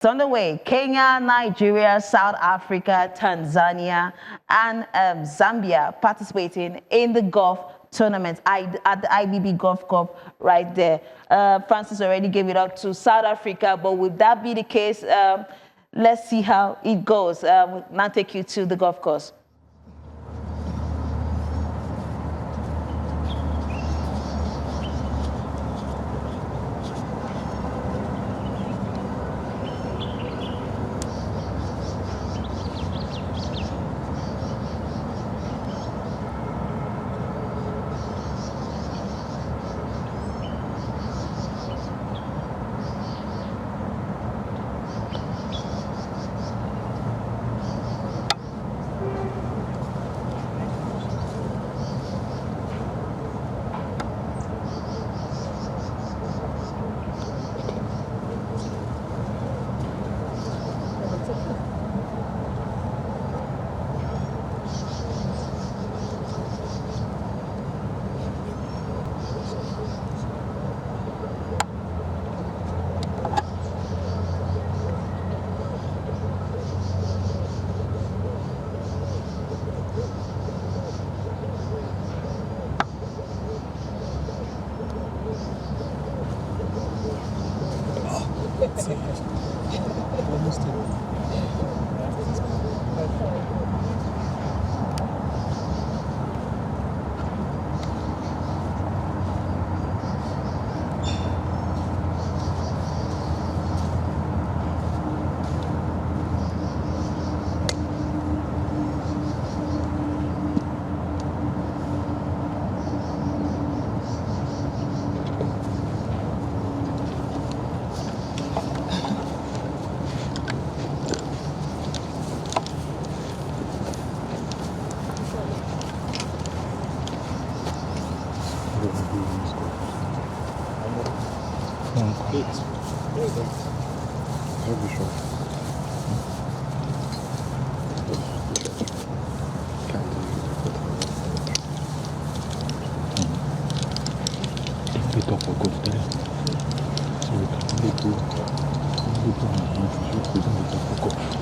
It's on the way. Kenya, Nigeria, South Africa, Tanzania, and Zambia participating in the golf tournament at the IBB Golf Cup right there. Francis already gave it up to South Africa, but would that be the case? Let's see how it goes. We'll now take you to the golf course.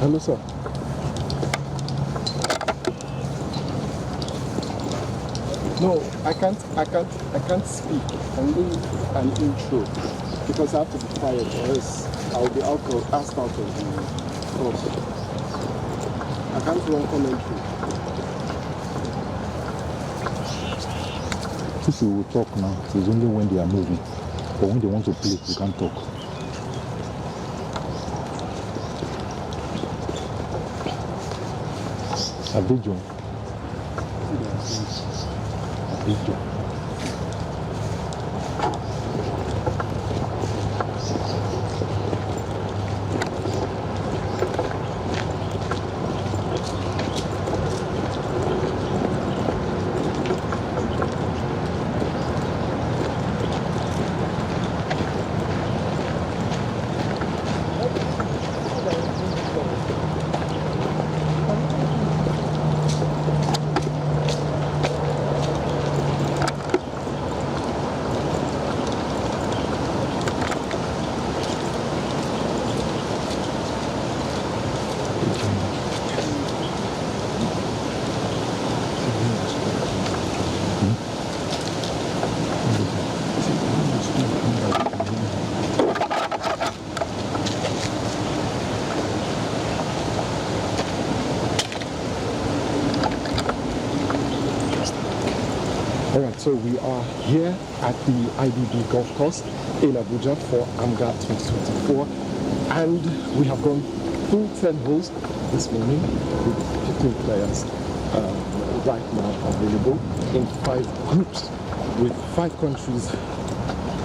Hello, sir. No, I can't speak. I'm doing an intro because I have to be quiet or else I'll be asked out of the course. I can't run commentary. If we will talk now, it's only when they are moving. But when they want to play, we can't talk. Abidjan. Abidjan. Alright, so we are here at the IBB Golf Course in Abuja for AMGA 2024, and we have gone through 10 holes this morning with 15 players right now available in 5 groups with 5 countries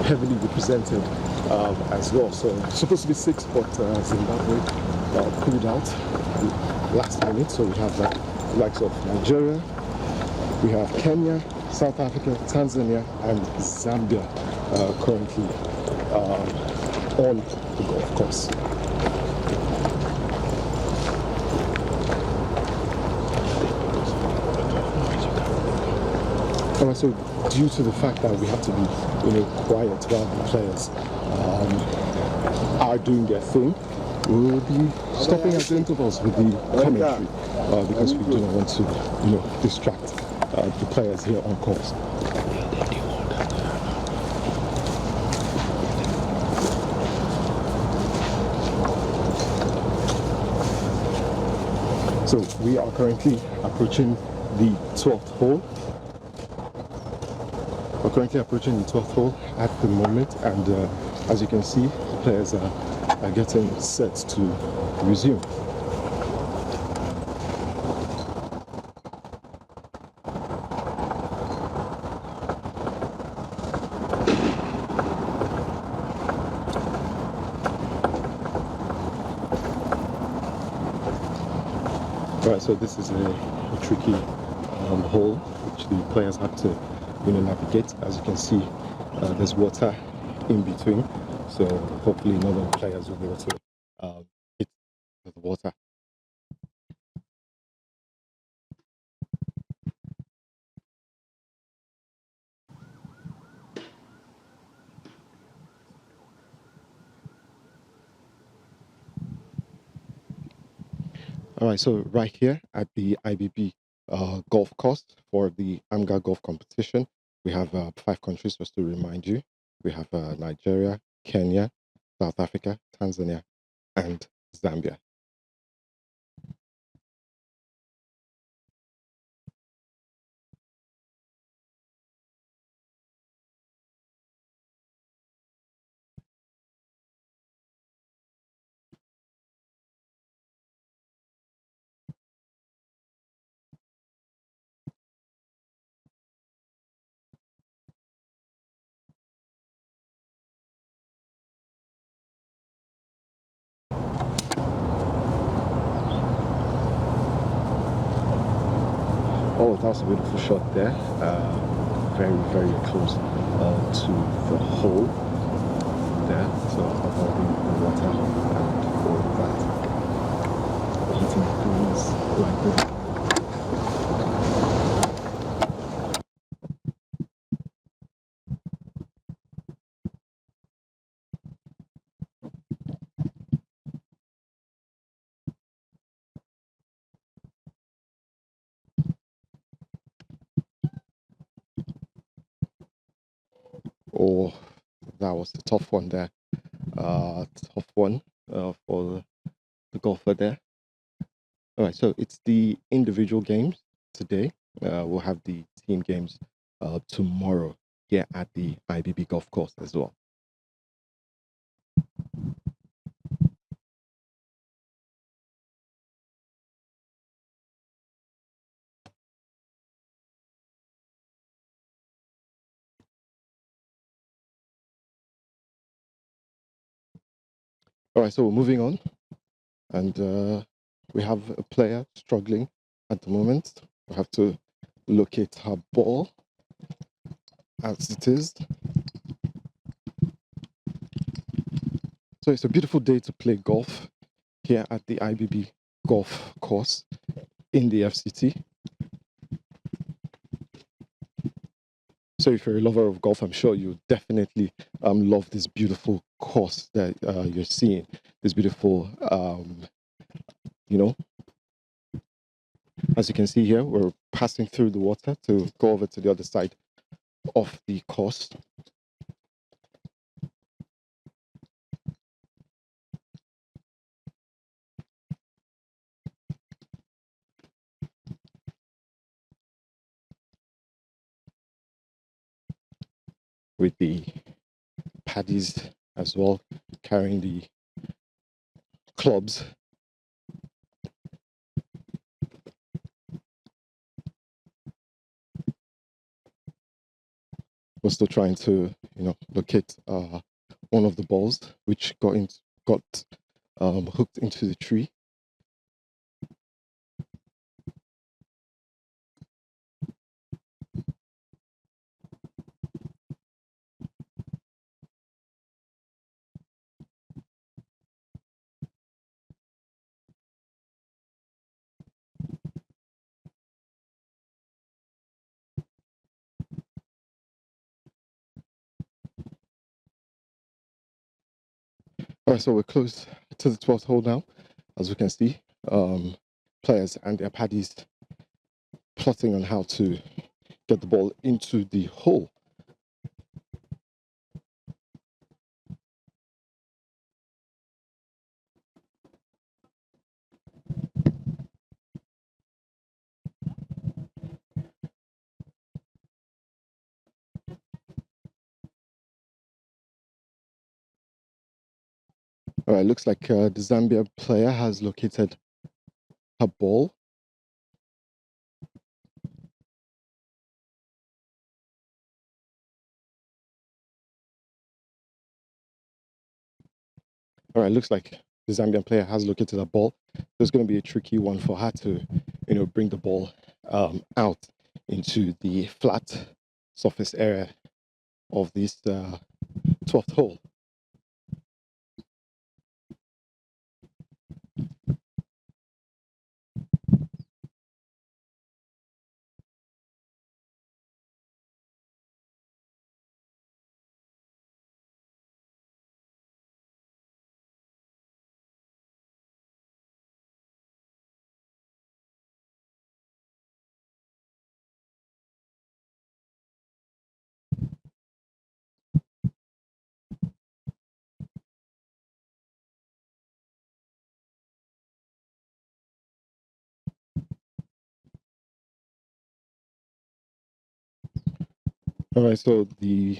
heavily represented as well. So supposed to be 6, but Zimbabwe pulled out last minute. So we have the likes of Nigeria, we have Kenya, South Africa, Tanzania, and Zambia currently on the golf course. And also, due to the fact that we have to be, quiet while the players are doing their thing, We'll be stopping at intervals with the commentary because we do not want to, distract the players here on course. So we are currently approaching the 12th hole. We're currently approaching the 12th hole at the moment, and as you can see, the players are getting set to resume. Right, so this is a tricky hole which the players have to navigate. As you can see, there's water in between, so hopefully none of the players will be able to hit the water. All right, so right here at the IBB golf course for the AMGA golf competition, we have 5 countries, just to remind you. We have Nigeria, Kenya, South Africa, Tanzania, and Zambia. Oh, that was a beautiful shot there. Very, very close to the hole there. So avoiding the water and all of that. Hitting the greens like this. Oh, that was a tough one there. Tough one for the golfer there. All right, so it's the individual games today. We'll have the team games tomorrow here at the IBB golf course as well. All right, so we're moving on, and we have a player struggling at the moment. We have to locate her ball as it is. So it's a beautiful day to play golf here at the IBB golf course in the FCT. So if you're a lover of golf, I'm sure you definitely love this beautiful course that you're seeing. This beautiful, as you can see here, we're passing through the water to go over to the other side of the course. With the paddies as well, carrying the clubs. We're still trying to, locate one of the balls which got hooked into the tree. All right, so we're close to the 12th hole now. As we can see, players and their paddies plotting on how to get the ball into the hole. All right, looks like the Zambia player has located her ball. All right, looks like the Zambian player has located a ball. There's going to be a tricky one for her to, bring the ball out into the flat surface area of this 12th hole. All right, so the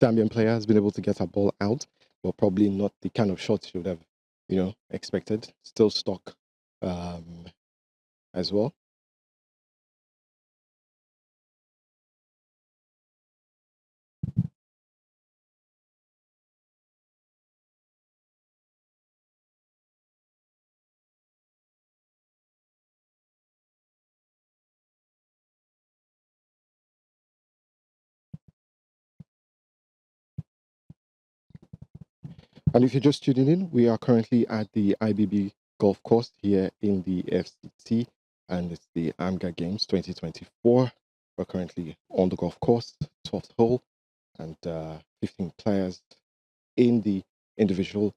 Zambian player has been able to get her ball out, but probably not the kind of shot she would have, expected. Still stuck as well. And if you're just tuning in, we are currently at the IBB golf course here in the FCT, and it's the AMGA Games 2024. We're currently on the golf course, 12th hole, and 15 players in the individual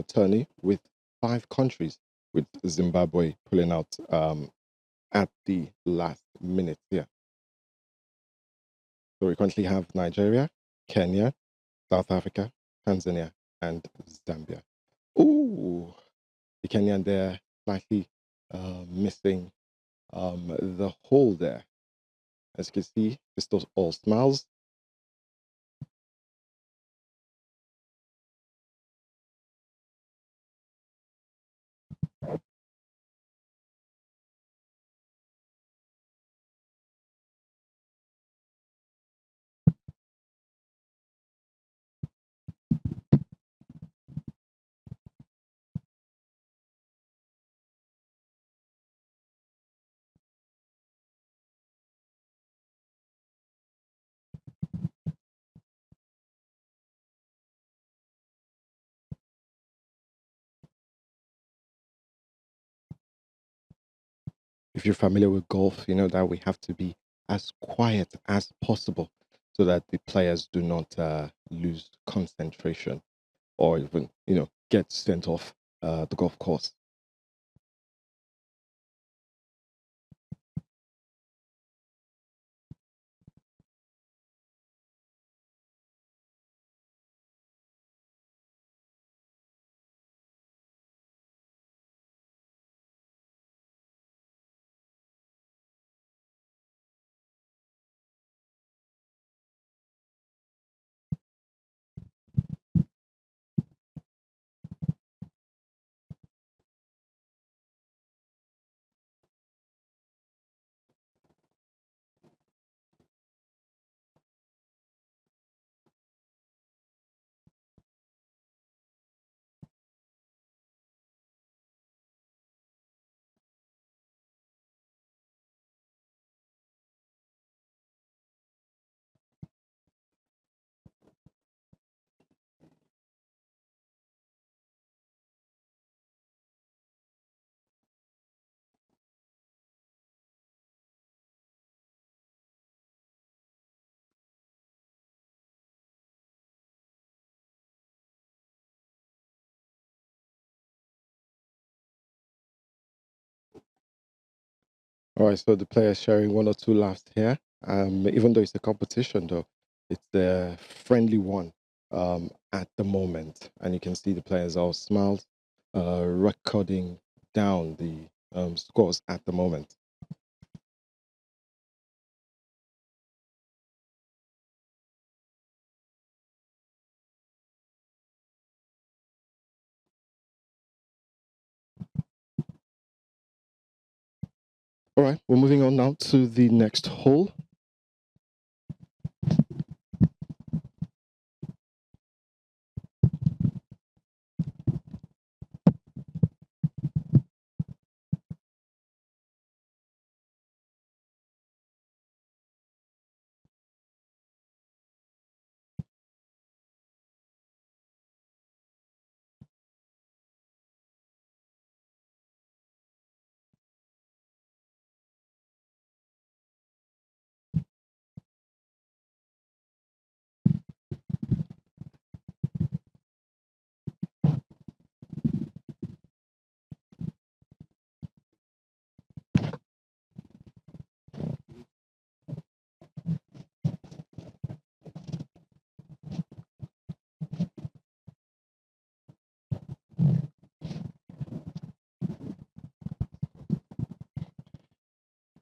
tourney with 5 countries, with Zimbabwe pulling out at the last minute here. So we currently have Nigeria, Kenya, South Africa, Tanzania, and Zambia. Ooh, the Kenyan there slightly missing the hole there. As you can see, it's still all smiles. If you're familiar with golf, you know that we have to be as quiet as possible so that the players do not lose concentration or even, get sent off the golf course. All right, so the players sharing one or two laughs here. Even though it's a competition, though, it's a friendly one at the moment, and you can see the players all smiled, recording down the scores at the moment. All right, we're moving on now to the next hole.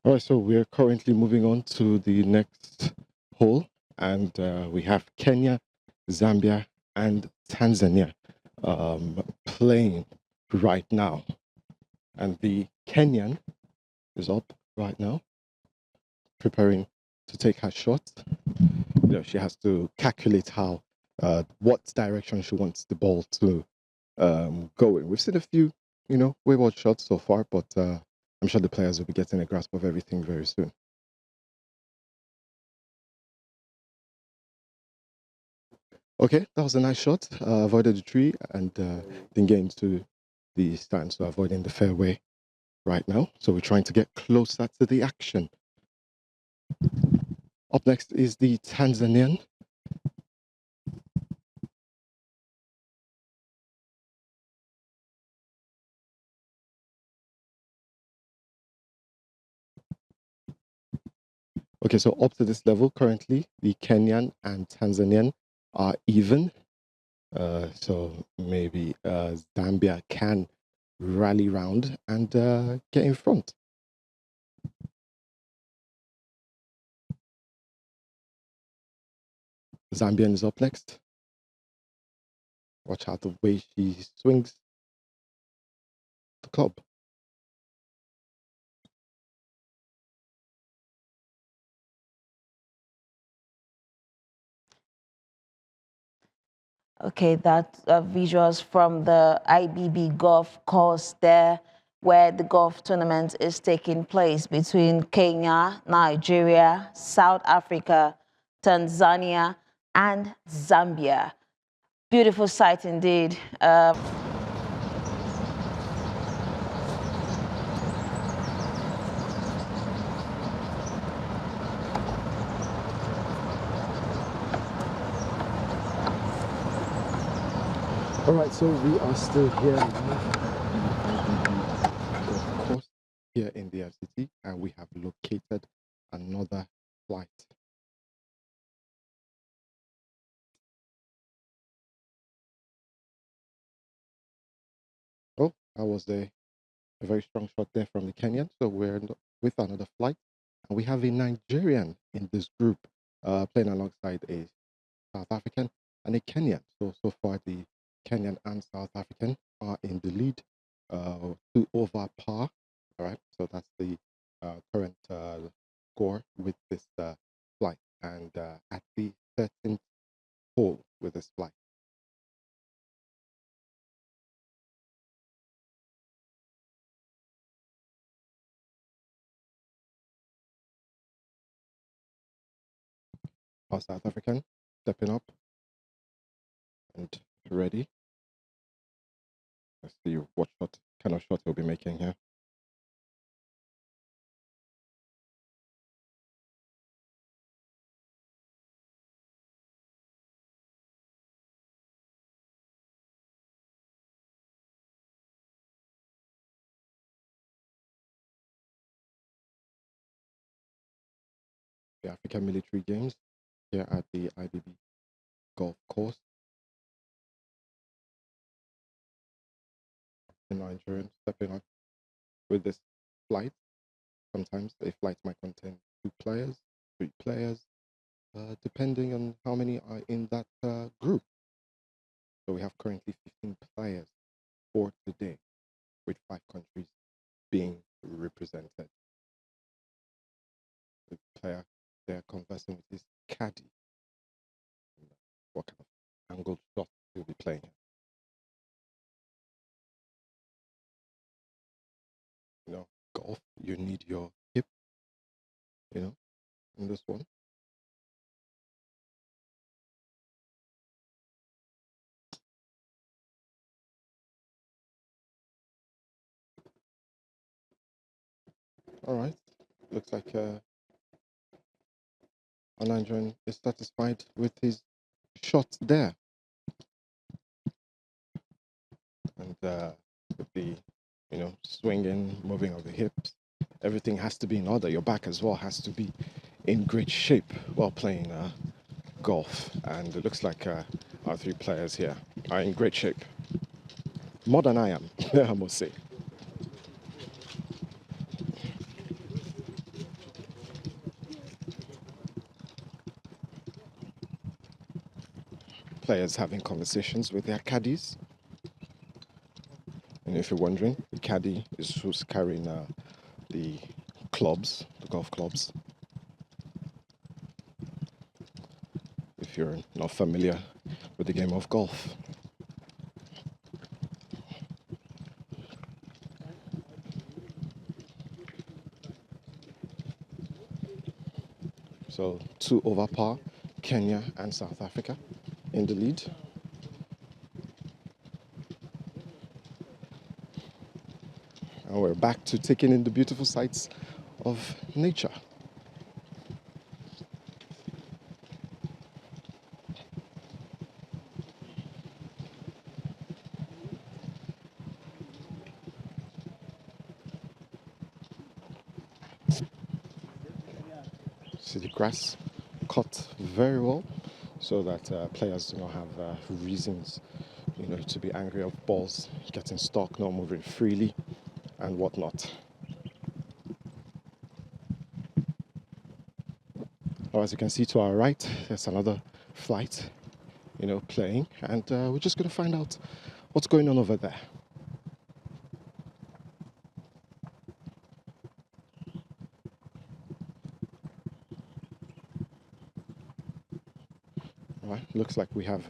All right, so we're currently moving on to the next hole, and we have Kenya, Zambia, and Tanzania playing right now. And the Kenyan is up right now, preparing to take her shot. You know, she has to calculate how, what direction she wants the ball to go in. We've seen a few, wayward shots so far, but I'm sure the players will be getting a grasp of everything very soon. Okay, that was a nice shot. Avoided the tree and didn't get into the stand, so avoiding the fairway right now. So we're trying to get closer to the action. Up next is the Tanzanian. Okay, so up to this level, currently, the Kenyan and Tanzanian are even. So maybe Zambia can rally round and get in front. Zambian is up next. Watch out the way she swings the club. Okay, that's visuals from the IBB golf course there, where the golf tournament is taking place between Kenya, Nigeria, South Africa, Tanzania, and Zambia. Beautiful sight indeed. All right, so we are still here of course, here in the FCT, and we have located another flight. Oh, that was a very strong shot there from the Kenyan. So we're with another flight, and we have a Nigerian in this group playing alongside a South African and a Kenyan. So far, the Kenyan and South African are in the lead, 2 over par. All right, so that's the current score with this flight, and at the 13th hole with this flight. Our South African stepping up and ready. Let's see what kind of shot he'll be making here. the African Military Games here at the IBB Golf Course. The Nigerian stepping up with this flight. Sometimes a flight might contain 2 players, 3 players, depending on how many are in that group. So we have currently 15 players for today, with 5 countries being represented. The player they're conversing with his caddy. What kind of angled shot he'll be playing. You know, golf, you need your hip, you know, in this one. All right, looks like Nigerian is satisfied with his shot there. And with the, swinging, moving of the hips, everything has to be in order. Your back as well has to be in great shape while playing golf. And it looks like our 3 players here are in great shape. More than I am, I must say. Players having conversations with their caddies. And if you're wondering, the caddy is who's carrying the clubs, the golf clubs. If you're not familiar with the game of golf. So 2 over par, Kenya and South Africa in the lead. And we're back to taking in the beautiful sights of nature. See the grass cut very well so that players do not have reasons, to be angry of balls getting stuck, not moving freely and whatnot. Or as you can see to our right, there's another flight, playing, and we're just going to find out what's going on over there. All right, looks like we have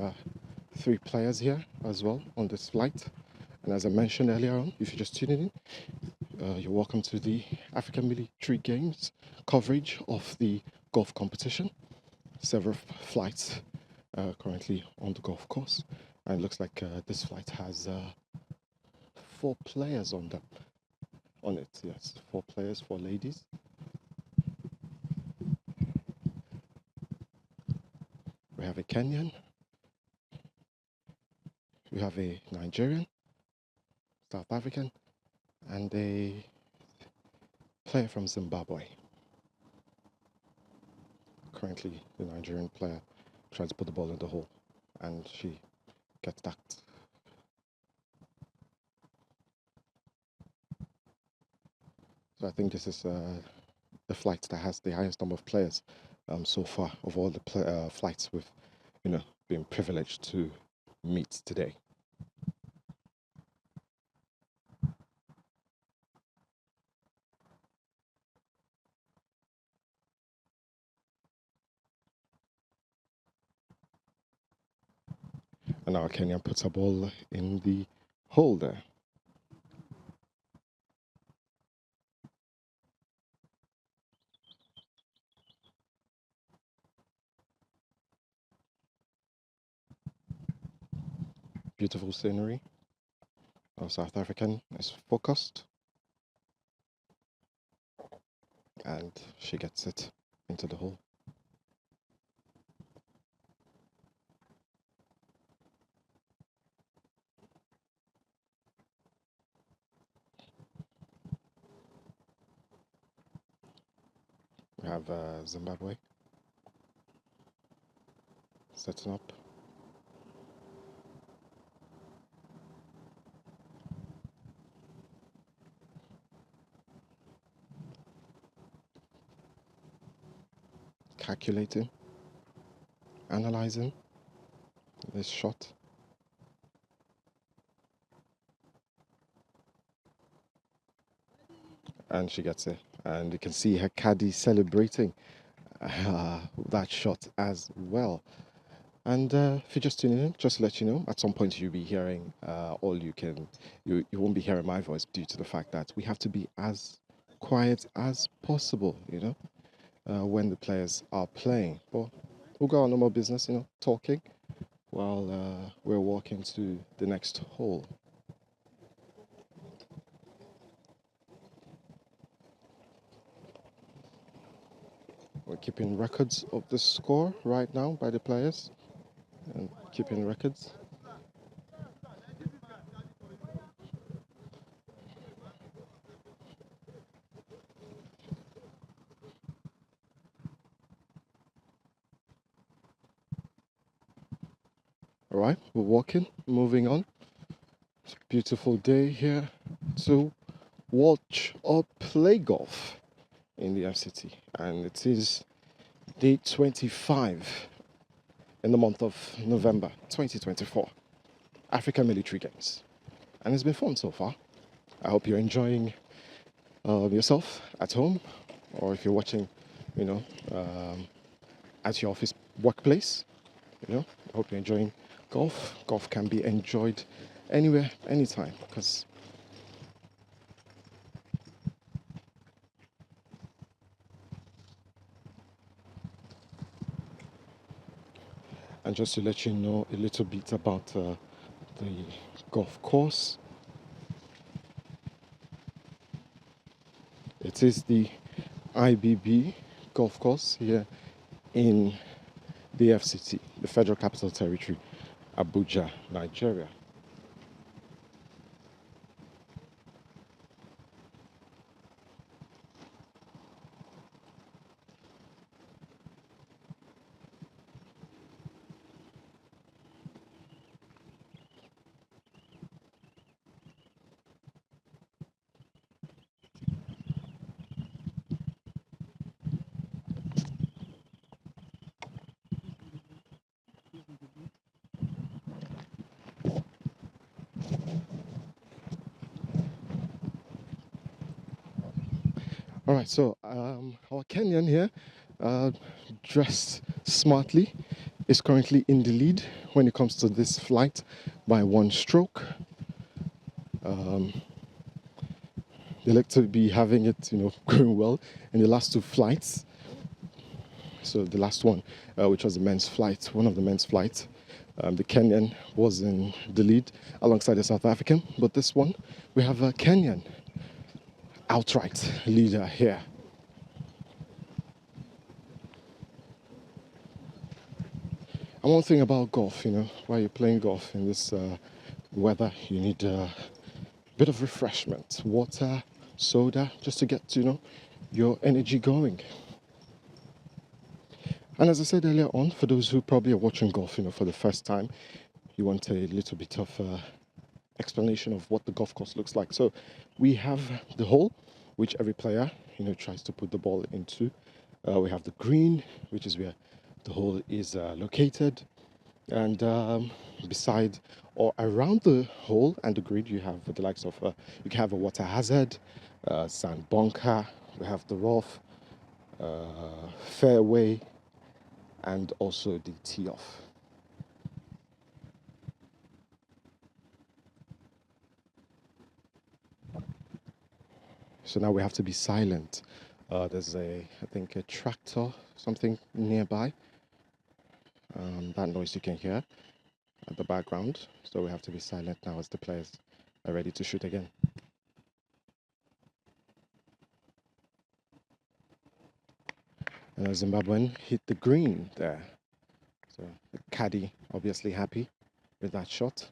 3 players here as well on this flight. And as I mentioned earlier on, if you're just tuning in, you're welcome to the African Military Games coverage of the golf competition. Several flights currently on the golf course. And it looks like this flight has 4 players on it. Yes, 4 players, 4 ladies. We have a Kenyan. We have a Nigerian, South African, and a player from Zimbabwe. Currently, the Nigerian player tries to put the ball in the hole, and she gets that. So I think this is the flight that has the highest number of players so far of all the flights we've, been privileged to meet today. And our Kenyan puts a ball in the hole there. Beautiful scenery. Our South African is focused. And she gets it into the hole. We have Zimbabwe setting up. Calculating, analyzing this shot. And she gets it. And you can see her caddy celebrating that shot as well. And if you're just tuning in, just to let you know, at some point you'll be hearing you won't be hearing my voice due to the fact that we have to be as quiet as possible, when the players are playing. But we'll go on normal business, talking while we're walking to the next hole. We're keeping records of the score right now by the players and keeping records. All right, we're walking, moving on. It's a beautiful day here to watch or play golf in the FCT, and it is day 25 in the month of November 2024, African Military Games, and it's been fun so far. I hope you're enjoying yourself at home, or if you're watching, at your office workplace. I hope you're enjoying golf. Golf can be enjoyed anywhere, anytime, because and just to let you know a little bit about the golf course. It is the IBB golf course here in the FCT, the Federal Capital Territory, Abuja, Nigeria. All right, so our Kenyan here, dressed smartly, is currently in the lead when it comes to this flight by one stroke. They like to be having it, going well in the last two flights. So the last one, which was the men's flight, one of the men's flights, the Kenyan was in the lead alongside the South African. But this one, we have a Kenyan outright leader here. And one thing about golf, while you're playing golf in this weather, you need a bit of refreshment, water, soda, just to get, your energy going. And as I said earlier on, for those who probably are watching golf, for the first time, you want a little bit of explanation of what the golf course looks like. So we have the hole, which every player, tries to put the ball into. We have the green, which is where the hole is located. And beside or around the hole and the green, you have the likes of, you can have a water hazard, sand bunker, we have the rough, fairway, and also the tee off. So now we have to be silent. There's I think a tractor, something nearby. That noise you can hear at the background. So we have to be silent now as the players are ready to shoot again. And the Zimbabwean hit the green there. So the caddy obviously happy with that shot.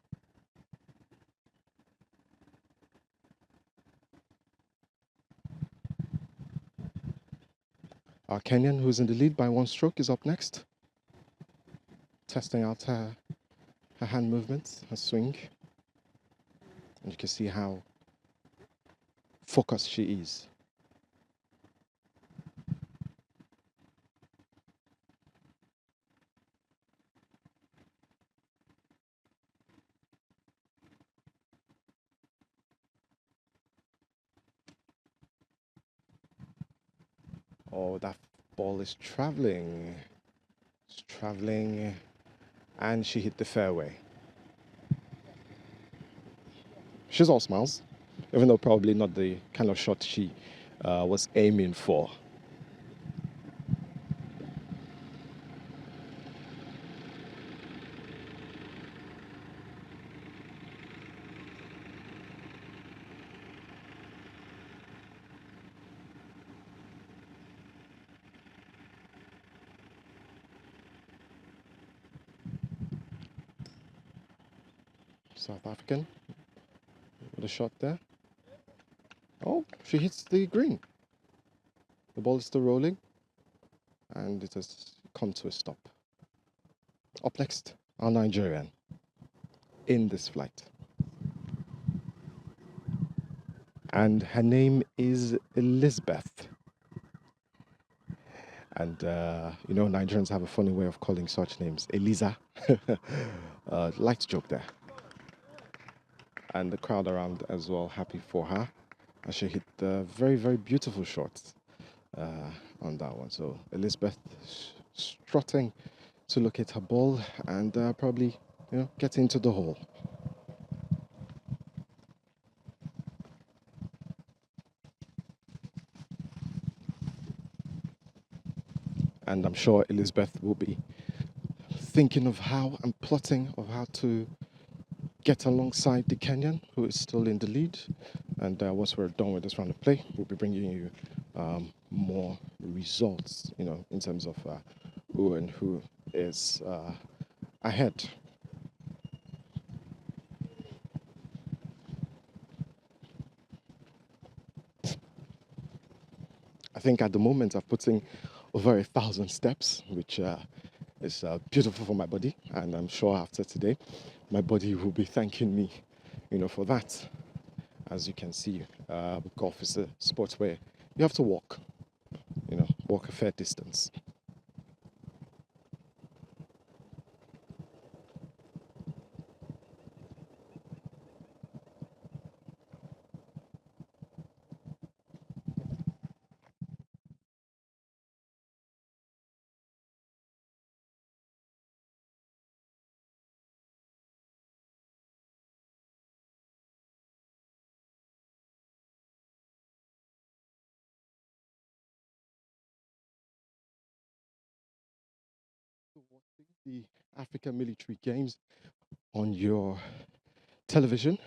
Our Kenyan, who's in the lead by 1 stroke, is up next, testing out her hand movements, her swing. And you can see how focused she is. Oh, that ball is traveling. It's traveling, and she hit the fairway. She's all smiles, even though probably not the kind of shot she was aiming for. South African with a shot there. Oh, she hits the green. The ball is still rolling, and it has come to a stop. Up next, our Nigerian in this flight. And her name is Elizabeth. And, you know, Nigerians have a funny way of calling such names. Eliza. Light joke there. And the crowd around as well, happy for her. As she hit the very, very beautiful shot on that one. So Elizabeth strutting to locate her ball and probably, you know, get into the hole. And I'm sure Elizabeth will be thinking of how and plotting of how to get alongside the Kenyan, who is still in the lead. And once we're done with this round of play, we'll be bringing you more results, you know, in terms of who and who is ahead. I think at the moment I've put in over 1,000 steps, which is beautiful for my body. And I'm sure after today, my body will be thanking me, you know, for that. As you can see, golf is a sport where you have to walk, you know, walk a fair distance. Watching the African Military Games on your television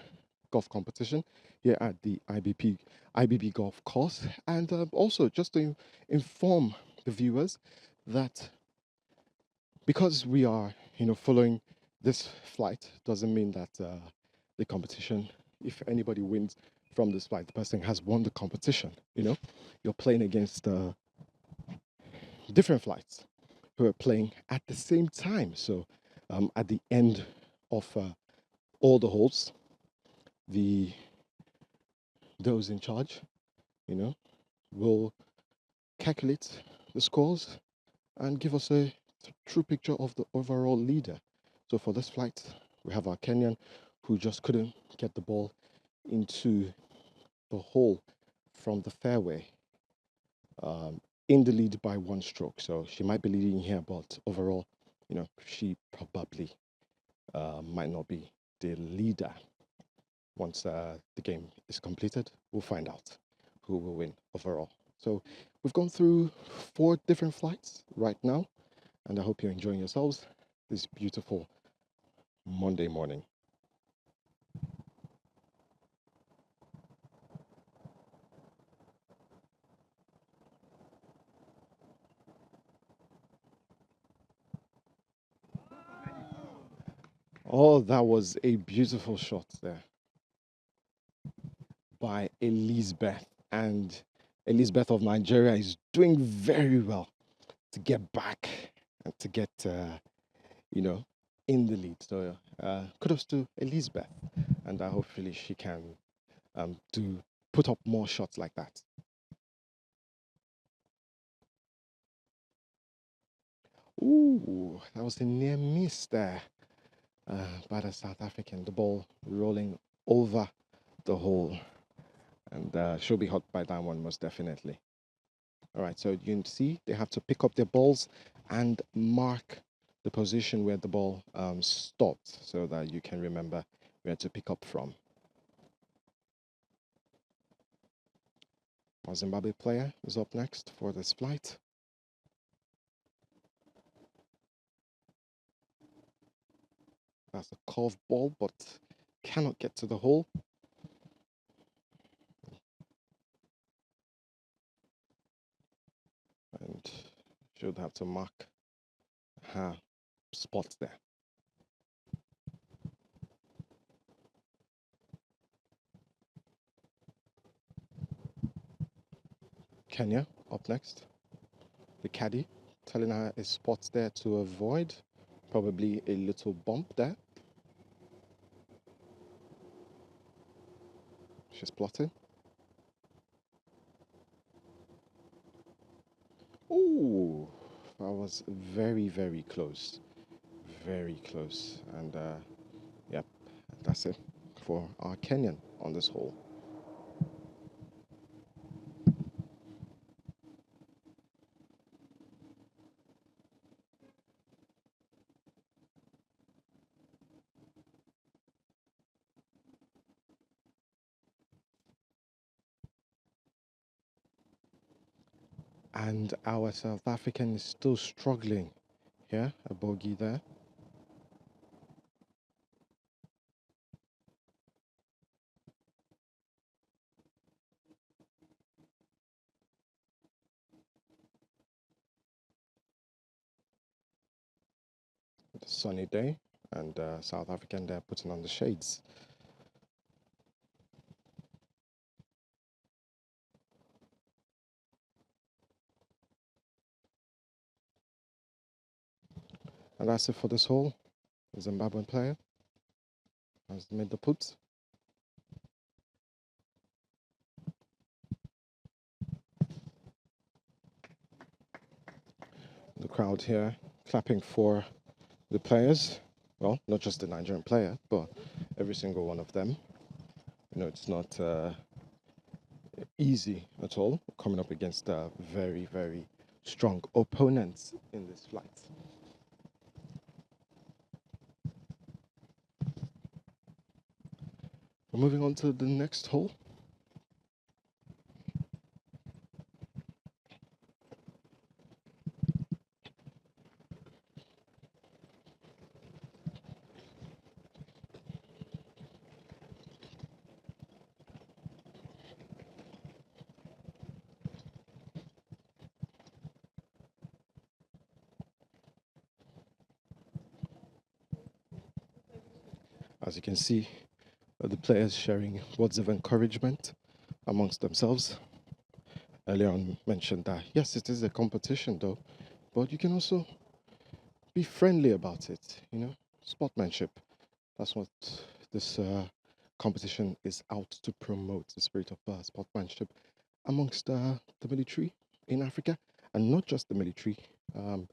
golf competition here at the IBB golf course, and also just to inform the viewers that because we are, you know, following this flight doesn't mean that the competition, if anybody wins from this flight, the person has won the competition. You know, you're playing against different flights who are playing at the same time. So at the end of all the holes, those in charge, you know, will calculate the scores and give us a true picture of the overall leader. So for this flight, we have our Kenyan who just couldn't get the ball into the hole from the fairway, in the lead by 1 stroke. So she might be leading here, but overall, you know, she probably might not be the leader. Once the game is completed, we'll find out who will win overall. So we've gone through 4 different flights right now, and I hope you're enjoying yourselves this beautiful Monday morning. Oh, that was a beautiful shot there by Elizabeth. And Elizabeth of Nigeria is doing very well to get back and to get, you know, in the lead. So kudos to Elizabeth, and hopefully she can put up more shots like that. Ooh, that was a near miss there by the South African. The ball rolling over the hole, and she'll be hot by that one most definitely. All right, so you can see they have to pick up their balls and mark the position where the ball stopped so that you can remember where to pick up from. Our Zimbabwe player is up next for this flight. That's a curved ball, but cannot get to the hole. And should have to mark her spot there. Kenya up next. The caddy telling her a spot there to avoid. Probably a little bump there. She's plotting. Ooh, that was very, very close. Very close. And yep, that's it for our Kenyan on this hole. And our South African is still struggling here, a bogey there. It's a sunny day, and South African there putting on the shades. And that's it for this hole. The Zimbabwean player has made the put. The crowd here clapping for the players. Well, not just the Nigerian player, but every single one of them. You know, it's not easy at all coming up against very, very strong opponents in this flight. We're moving on to the next hole. As you can see, the players sharing words of encouragement amongst themselves. Earlier on mentioned that, yes, it is a competition though, but you can also be friendly about it, you know, sportsmanship. That's what this competition is out to promote, the spirit of sportsmanship amongst the military in Africa, and not just the military, the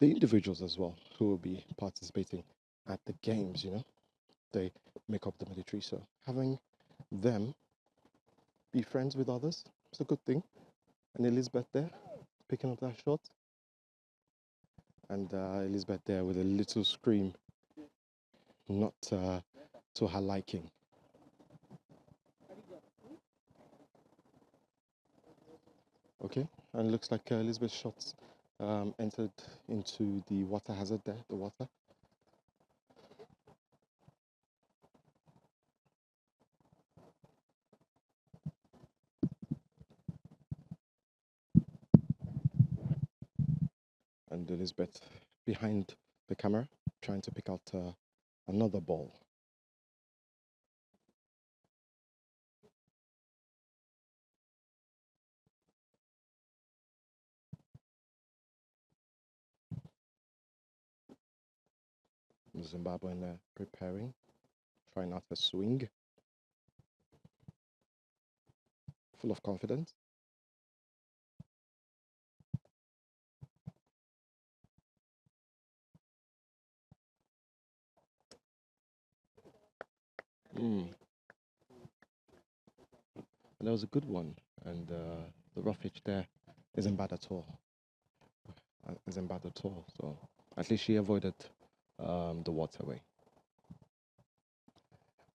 individuals as well who will be participating at the games, you know, they make up the military. So having them be friends with others is a good thing. And Elizabeth there picking up that shot. And Elizabeth there with a little scream, not to her liking. Okay, and it looks like Elizabeth's shots entered into the water hazard there, the water. And Elizabeth behind the camera trying to pick out another ball. Zimbabwean preparing, trying out a swing, full of confidence. That was a good one, and the rough edge there isn't bad at all. Isn't bad at all. So at least she avoided the waterway.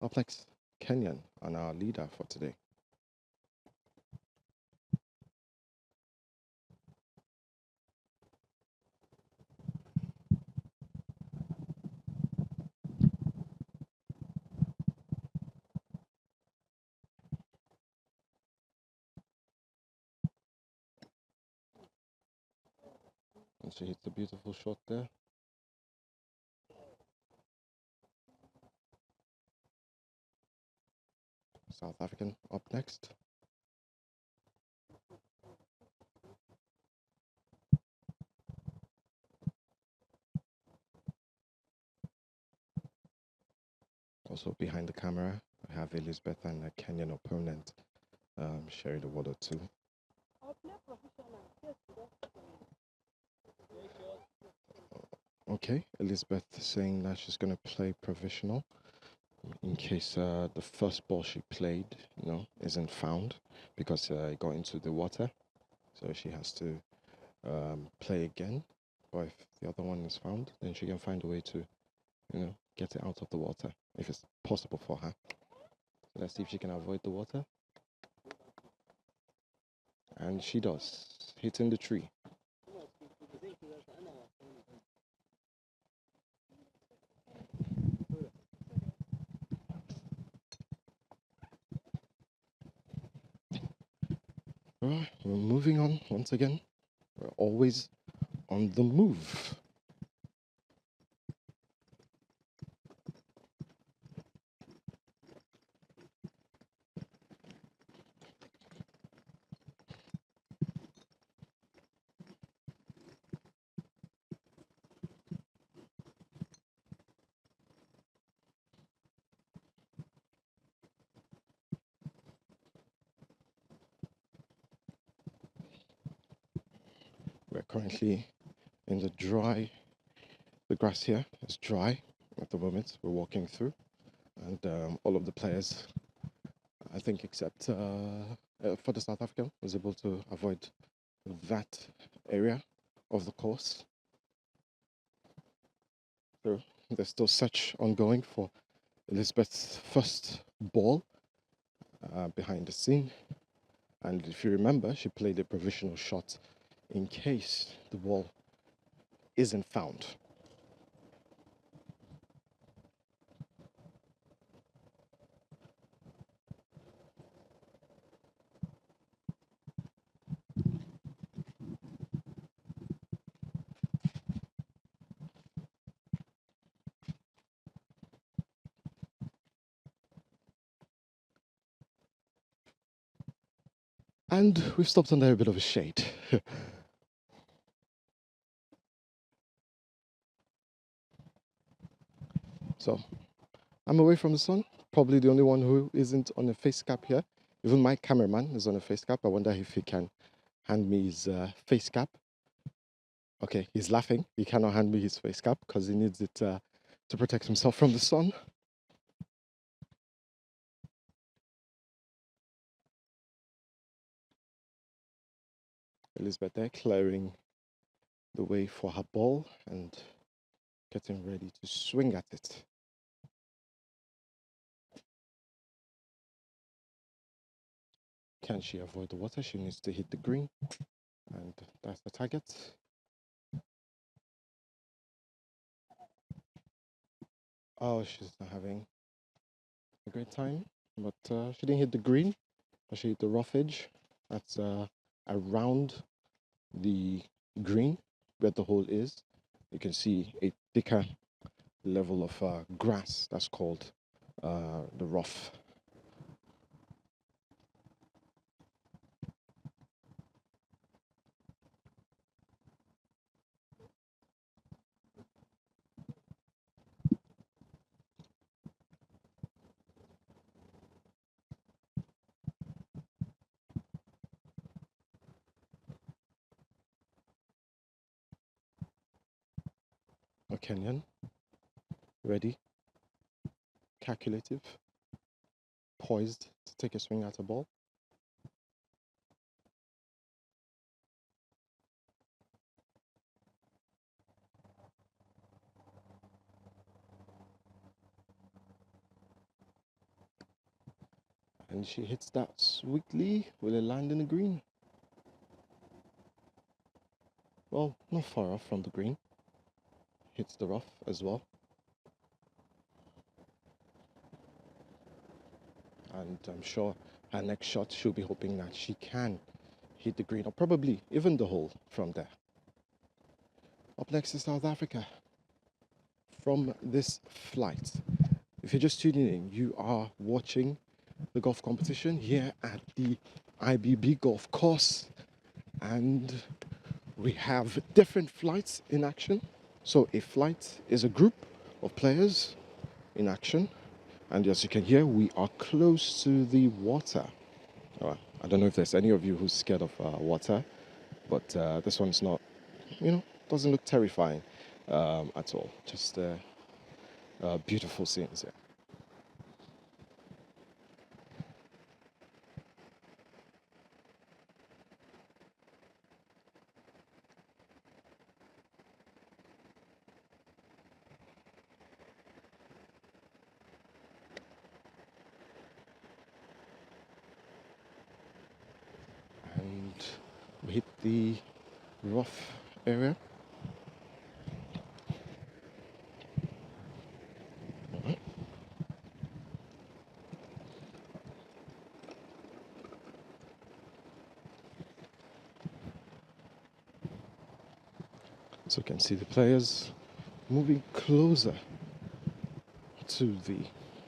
Up next, Kenyan, and our leader for today. And she hits a beautiful shot there. South African up next. Also behind the camera, I have Elizabeth and a Kenyan opponent sharing the water too. Okay, Elizabeth saying that she's going to play professional in case the first ball she played, isn't found because it got into the water. So she has to play again. But if the other one is found, then she can find a way to, get it out of the water if it's possible for her. So let's see if she can avoid the water. And she does, hitting the tree. Alright, we're moving on once again. We're always on the move. We're currently in the grass here is dry at the moment. We're walking through, and all of the players, I think except for the South African, was able to avoid that area of the course. So there's still search ongoing for Elizabeth's first ball behind the scene. And if you remember, she played a provisional shot in case the ball isn't found. And we've stopped under a bit of a shade. So I'm away from the sun, probably the only one who isn't on a face cap here. Even my cameraman is on a face cap. I wonder if he can hand me his face cap. Okay, he's laughing. He cannot hand me his face cap because he needs it to protect himself from the sun. Elizabeth there clearing the way for her ball and getting ready to swing at it. Can she avoid the water? She needs to hit the green, and that's the target. Oh, she's not having a great time, but she didn't hit the green, but she hit the rough edge. That's around the green where the hole is. You can see a thicker level of grass. That's called the rough. a Kenyan. Ready, calculative, poised to take a swing at a ball. And she hits that sweetly. Will it land in the green? Well, not far off from the green. Hits the rough as well. And I'm sure her next shot, she'll be hoping that she can hit the green or probably even the hole from there. Up next is South Africa. From this flight, if you're just tuning in, you are watching the golf competition here at the IBB golf course, and we have different flights in action. So a flight is a group of players in action, and as you can hear, we are close to the water. I don't know if there's any of you who's scared of water, but this one's not, doesn't look terrifying at all. Just beautiful scenes here. And we hit the rough area. So you can see the players moving closer to the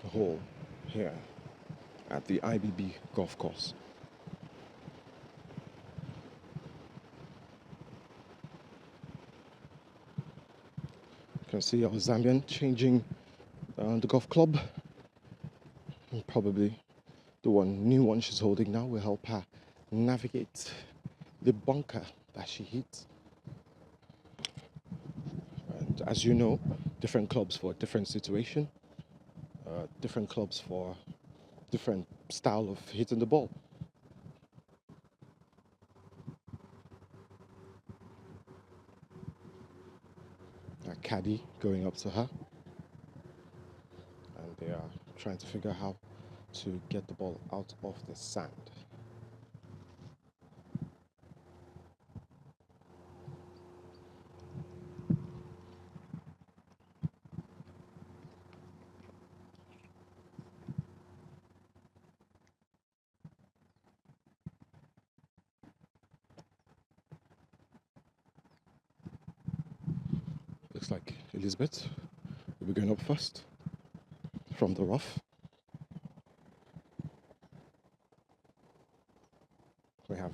hole here at the IBB golf course. You can see our Zambian changing the golf club. And probably the new one she's holding now will help her navigate the bunker that she hit. And as you know, different clubs for different situation, different clubs for different style of hitting the ball. A caddy going up to her, and they are trying to figure out how to get the ball out of the sand. Looks like Elizabeth will be going up first from the rough. We have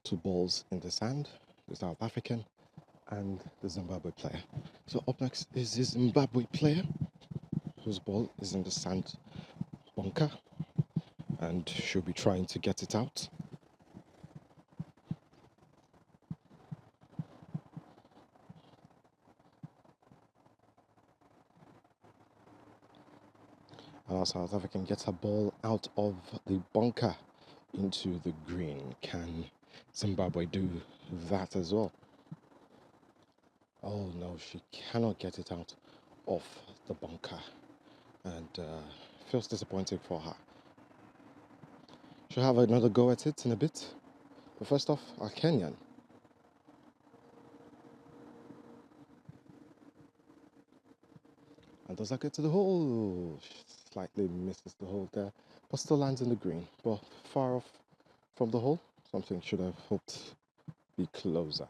two balls in the sand, the South African and the Zimbabwe player. So up next is the Zimbabwe player, whose ball is in the sand bunker, and she'll be trying to get it out. And our South African gets her ball out of the bunker into the green. Can Zimbabwe do that as well? Oh no, she cannot get it out of the bunker, and feels disappointing for her. She'll have another go at it in a bit, but first off, our Kenyan. And does that get to the hole? She slightly misses the hole there, but still lands in the green, but far off from the hole. Something should have hoped be closer.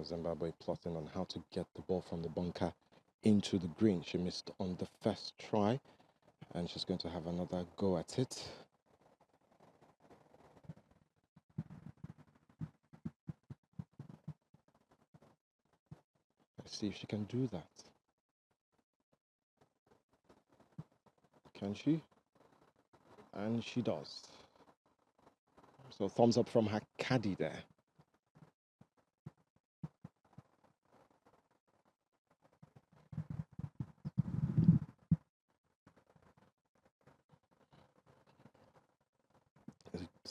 Zimbabwe plotting on how to get the ball from the bunker into the green. She missed on the first try, and she's going to have another go at it. Let's see if she can do that. Can she? And she does. So thumbs up from her caddy there.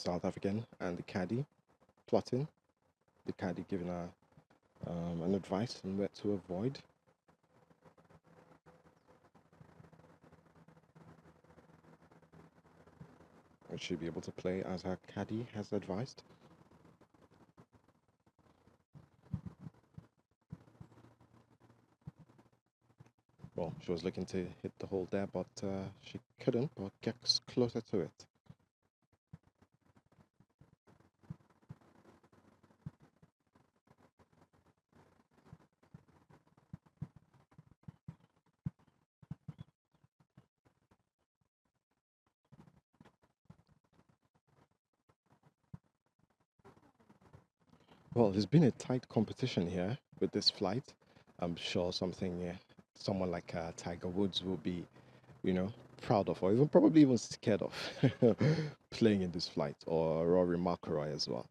South African and the caddy plotting. The caddy giving her an advice on where to avoid. And she'll be able to play as her caddy has advised. Well, she was looking to hit the hole there, but she couldn't, but gets closer to it. Well, there's been a tight competition here with this flight. I'm sure someone like Tiger Woods will be, proud of, or even probably even scared of playing in this flight, or Rory McIlroy as well.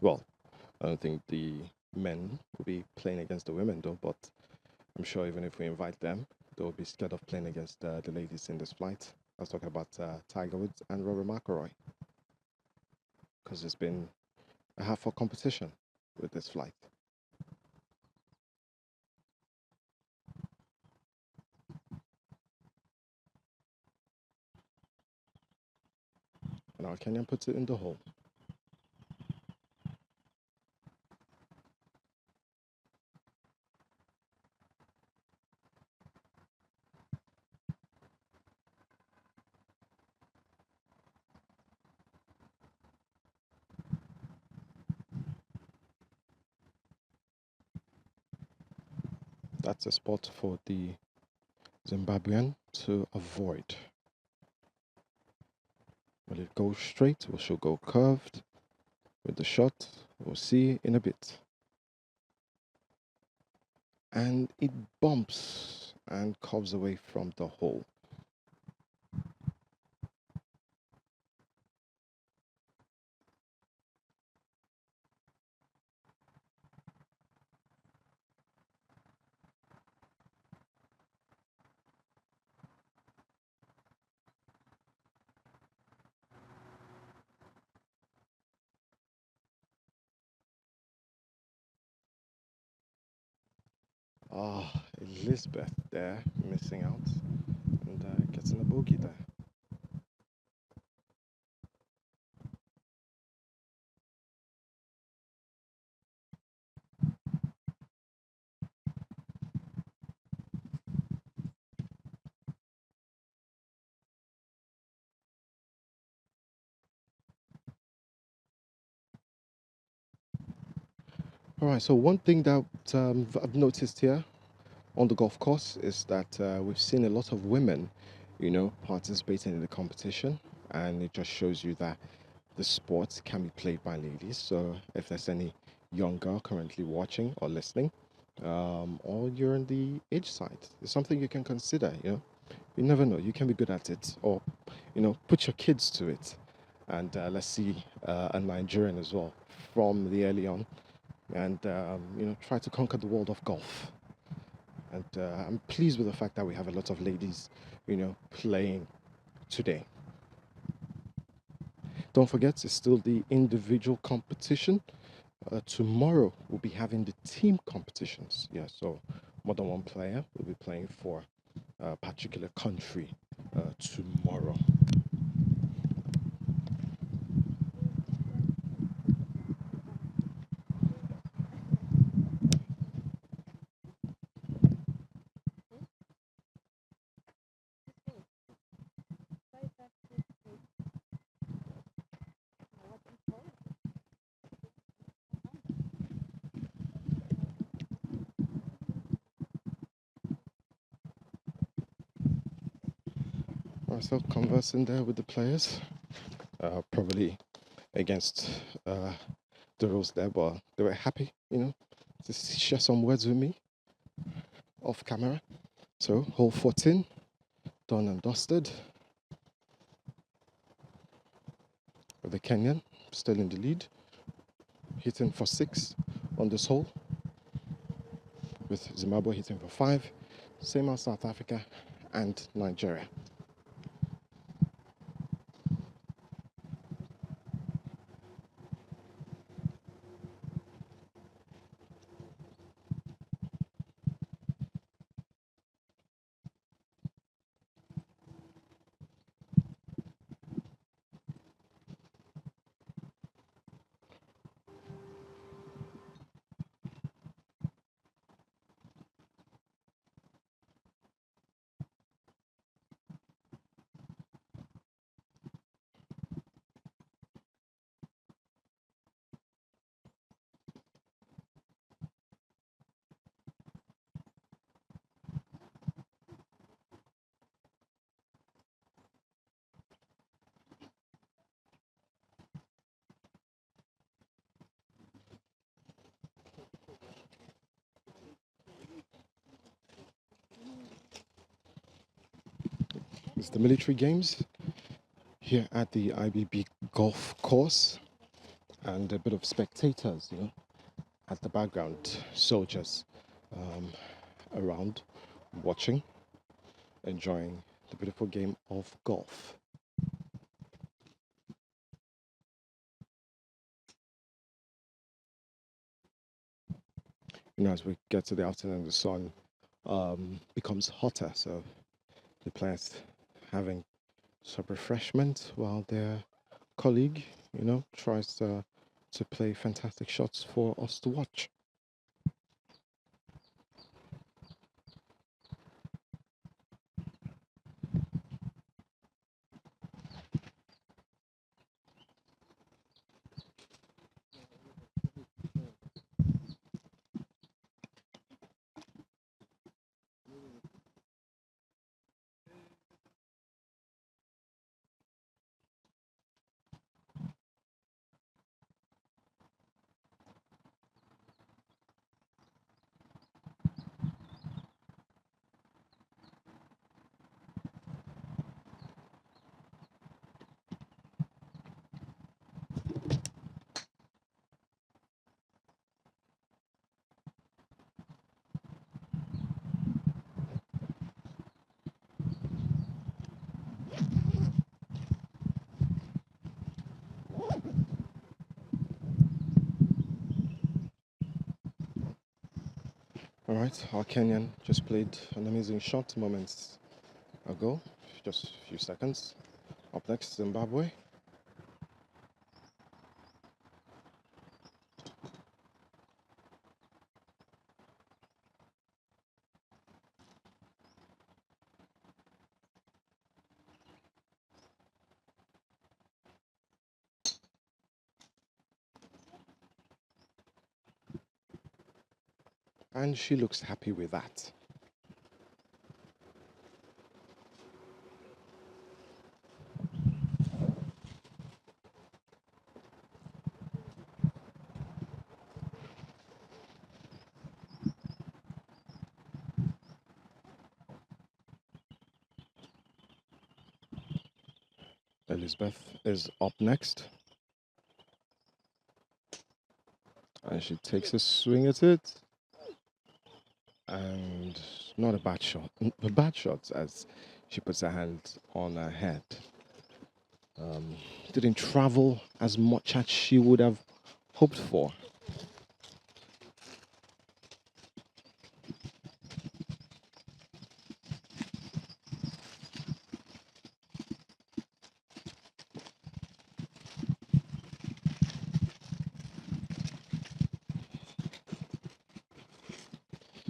Well, I don't think the men will be playing against the women though, but I'm sure even if we invite them, they'll be scared of playing against the ladies in this flight. I was talking about Tiger Woods and Rory McIlroy, because there's been a half-hour competition with this flight. And our Kenyan puts it in the hole. That's a spot for the Zimbabwean to avoid. Will it go straight or she'll go curved with the shot? We'll see in a bit. And it bumps and curves away from the hole. Ah, Elizabeth there, missing out, and getting a bogey there. All right, so one thing that I've noticed here on the golf course is that we've seen a lot of women, participating in the competition, and it just shows you that the sport can be played by ladies. So if there's any young girl currently watching or listening, or you're on the age side, it's something you can consider. You never know, you can be good at it, or put your kids to it. And let's see a Nigerian as well from the early on, and try to conquer the world of golf. And I'm pleased with the fact that we have a lot of ladies, playing today. Don't forget, it's still the individual competition. Tomorrow we'll be having the team competitions. Yeah, so more than one player will be playing for a particular country tomorrow. So conversing there with the players, probably against the rules there, but they were happy, to share some words with me off camera. So hole 14, done and dusted. With the Kenyan still in the lead, hitting for 6 on this hole. with Zimbabwe hitting for 5, same as South Africa and Nigeria. It's the military games here at the IBB golf course, and a bit of spectators, at the background, soldiers around watching, enjoying the beautiful game of golf. As we get to the afternoon, the sun becomes hotter, so the players having some refreshment while their colleague, tries to play fantastic shots for us to watch. All right, our Kenyan just played an amazing shot moments ago, just a few seconds. Up next, Zimbabwe. And she looks happy with that. Elizabeth is up next. And she takes a swing at it. And not a bad shot. A bad shot as she puts her hand on her head. Didn't travel as much as she would have hoped for.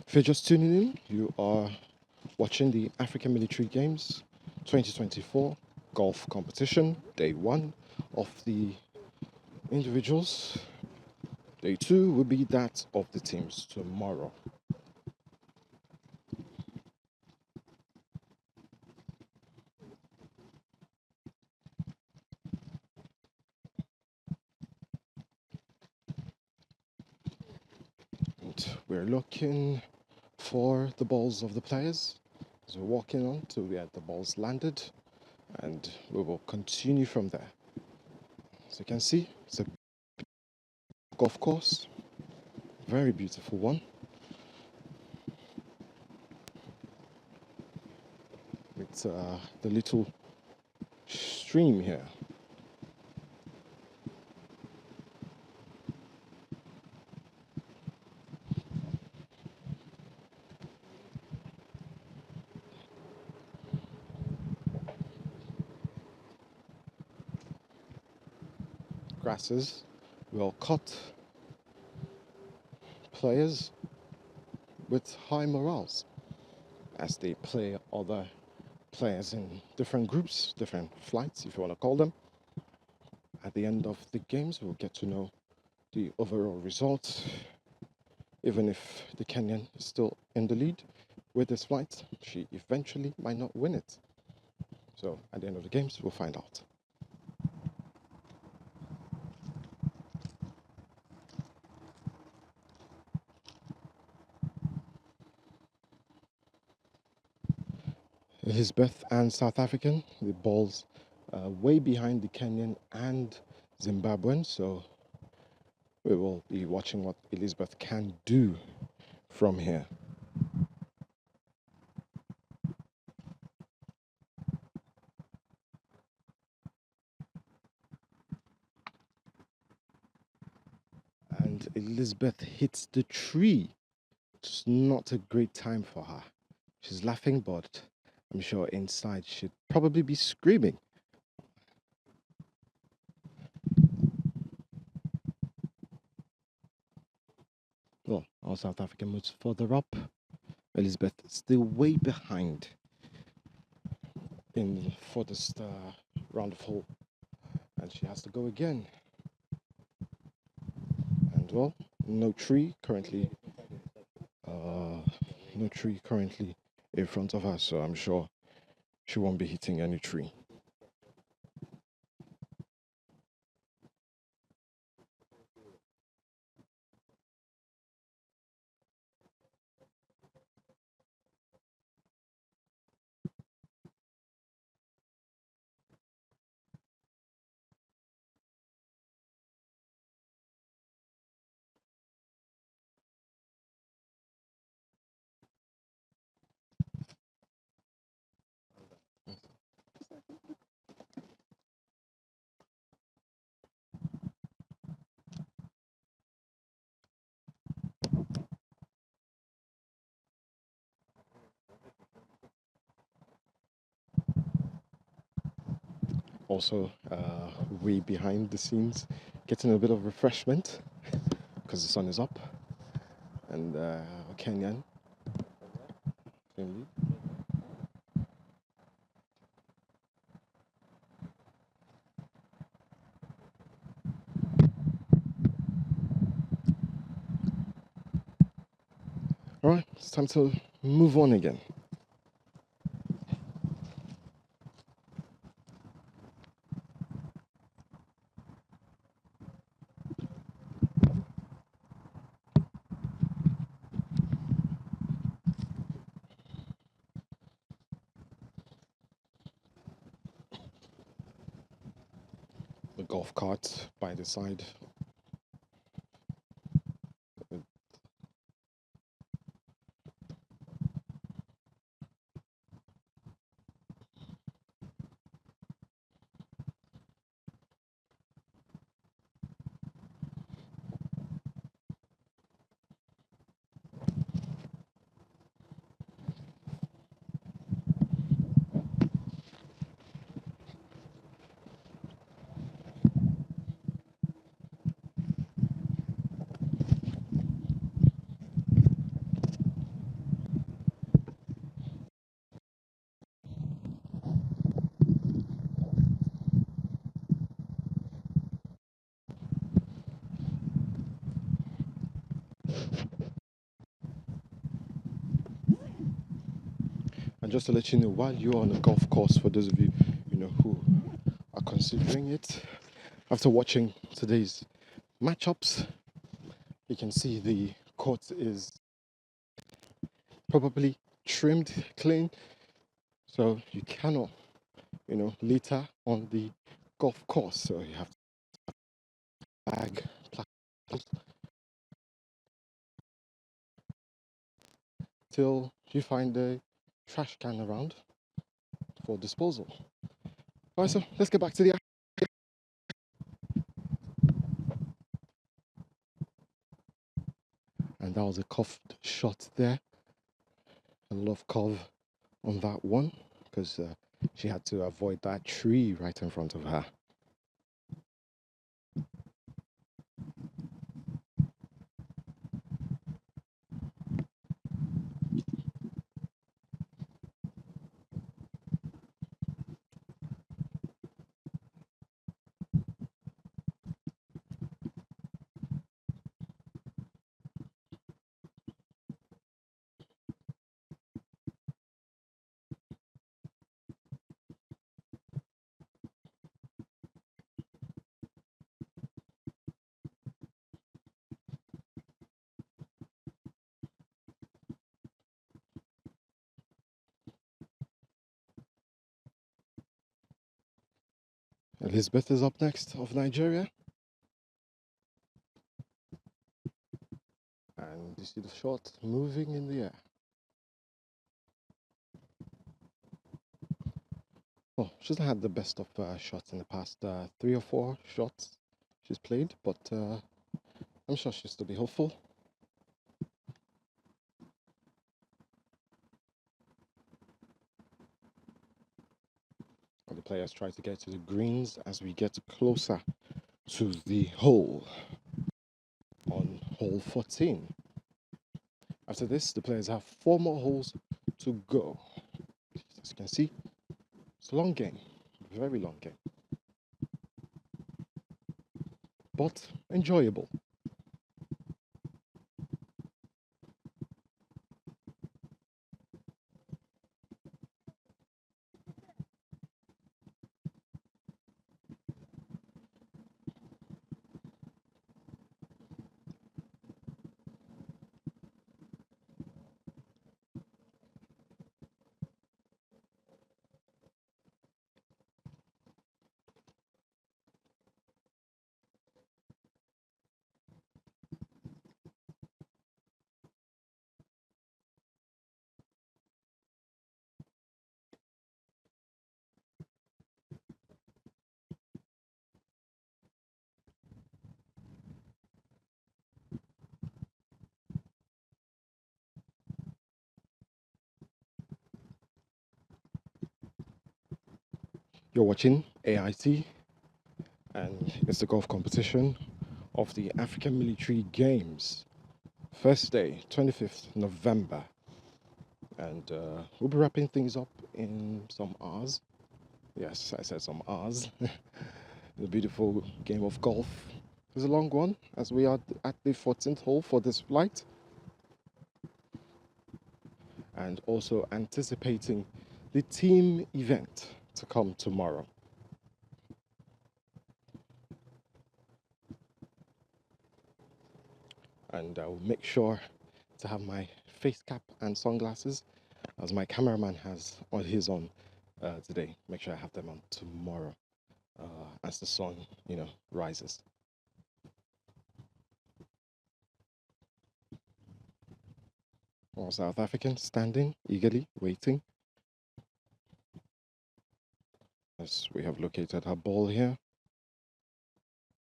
If you're just tuning in, you are watching the African Military Games 2024 golf competition, day 1 of the individuals. Day 2 will be that of the teams tomorrow. And we're looking for the balls of the players as we're walking on till we had the balls landed, and we will continue from there. As you can see, it's a golf course, very beautiful one. at the little stream here. Grasses, well cut, players with high morals as they play other players in different groups, different flights, if you want to call them. At the end of the games, we'll get to know the overall results, even if the Kenyan is still in the lead with this flight, she eventually might not win it. So at the end of the games, we'll find out. Elizabeth and South African, the ball's way behind the Kenyan and Zimbabwean, so we will be watching what Elizabeth can do from here. And Elizabeth hits the tree. It's not a great time for her. She's laughing, but I'm sure inside she'd probably be screaming. Well, our South African moves further up. Elizabeth still way behind in the furthest round of hole. And she has to go again. And well, no tree currently in front of her, so I'm sure she won't be hitting any tree. Also, way behind the scenes, getting a bit of refreshment because the sun is up. And Kenyan. All right, it's time to move on again. The golf cart by the side. And just to let you know, while you're on a golf course, for those of you, who are considering it, after watching today's matchups, you can see the court is probably trimmed clean, so you cannot, litter on the golf course. So you have to bag, plastic, till you find a trash can around. for disposal. All right, so let's get back to the action. And that was a cuffed shot there. A lot of curve on that one because she had to avoid that tree right in front of her. Elizabeth is up next of Nigeria. And you see the shot moving in the air. Oh, she hasn't had the best of shots in the past 3 or 4 shots she's played, but I'm sure she'll still be hopeful. The players try to get to the greens as we get closer to the hole on hole 14. After this, the players have 4 more holes to go. As you can see, it's a long game, a very long game, but enjoyable. You're watching AIT, and it's the golf competition of the African Military Games. First day, 25th November. And we'll be wrapping things up in some hours. Yes, I said some hours. The beautiful game of golf is a long one, as we are at the 14th hole for this flight. And also anticipating the team event to come tomorrow. And I will make sure to have my face cap and sunglasses, as my cameraman has on his on today. Make sure I have them on tomorrow as the sun, rises. All South Africans standing eagerly waiting. As we have located her ball here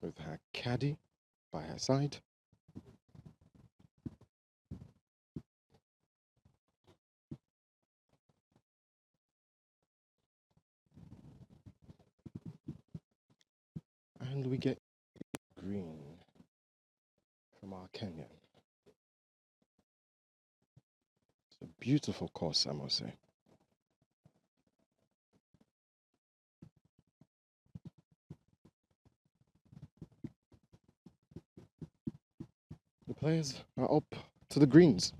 with her caddy by her side. And we get green from our Kenyan. It's a beautiful course, I must say. The players are up to the greens.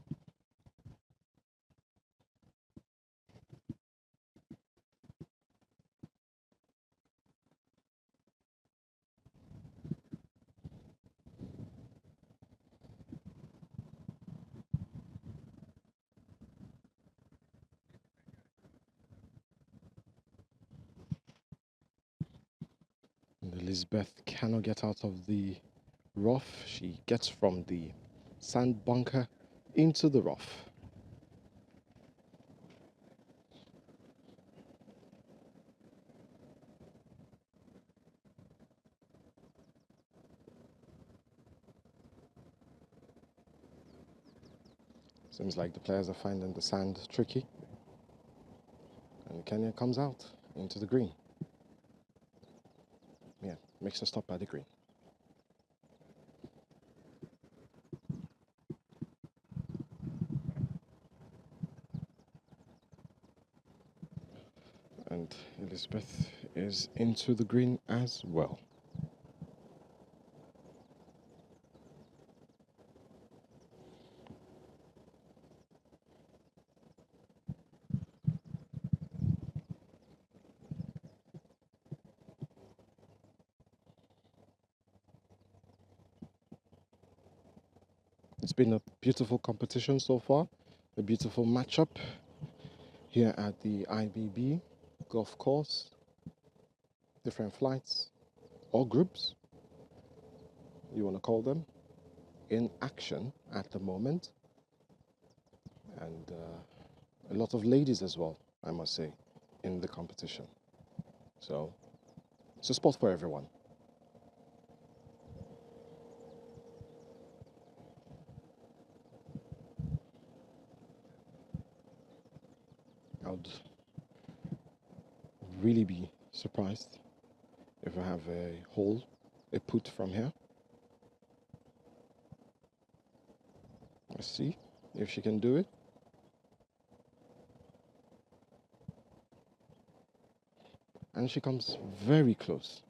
And Elizabeth cannot get out of the rough. She gets from the sand bunker into the rough. Seems like the players are finding the sand tricky. And Kenya comes out into the green. Yeah, makes a stop by the green. And Elizabeth is into the green as well. It's been a beautiful competition so far, a beautiful matchup here at the IBB golf course. Different flights or groups, you want to call them, in action at the moment. And a lot of ladies as well, I must say, in the competition. So it's a sport for everyone. I would really be surprised if I have a put from here. Let's see if she can do it. And she comes very close.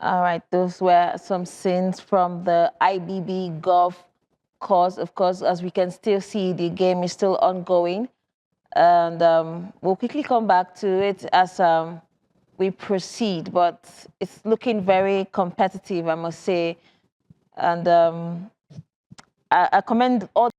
All right, those were some scenes from the IBB golf course. Of course, as we can still see, the game is still ongoing. And we'll quickly come back to it as we proceed. But it's looking very competitive, I must say. And I commend all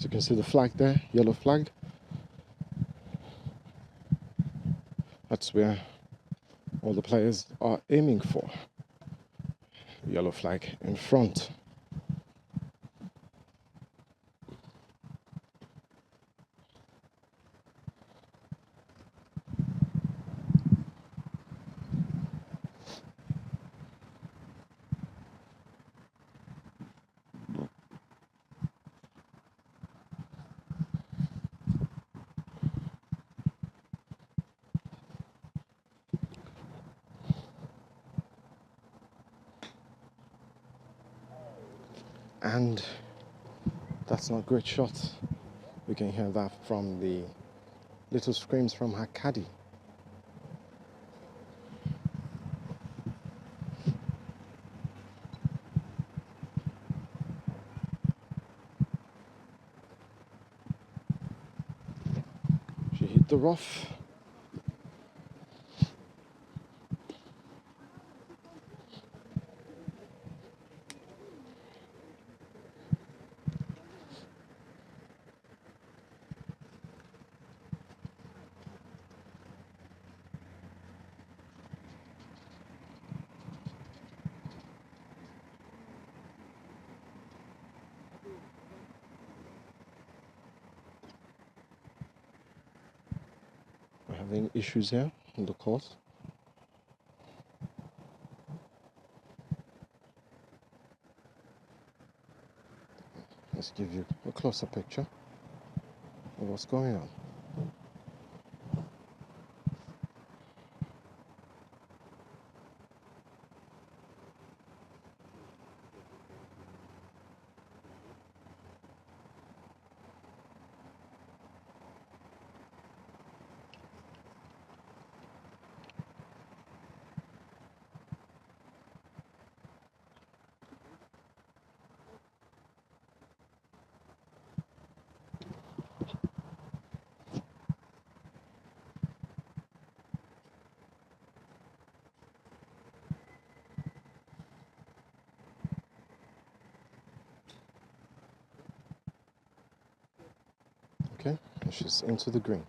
So you can see the flag there, yellow flag. That's where all the players are aiming for. Yellow flag in front. And that's not a great shot. We can hear that from the little screams from her caddy. She hit the rough. We're having issues here in the course. Let's give you a closer picture of what's going on. Okay, and she's into the green.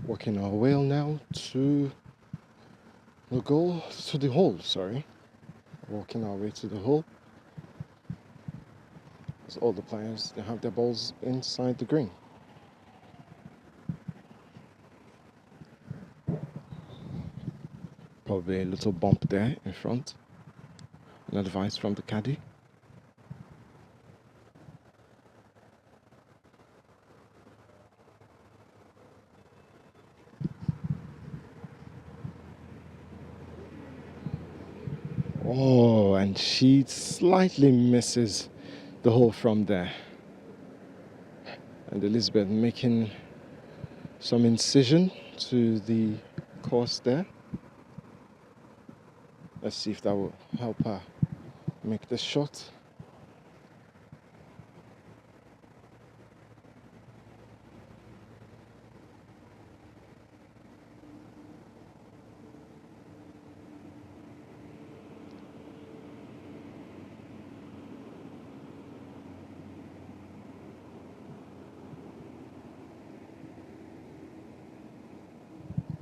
Working our way now to the goal, to the hole, sorry. Walking our way to the hole. As all the players, they have their balls inside the green. Probably a little bump there in front. An advice from the caddy. Oh, and she slightly misses the hole from there. And Elizabeth making some incision to the course there. Let's see if that will help her make the shot.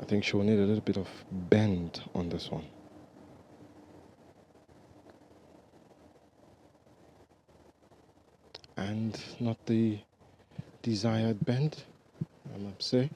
I think she will need a little bit of bend on this one. and not the desired bend, I must say.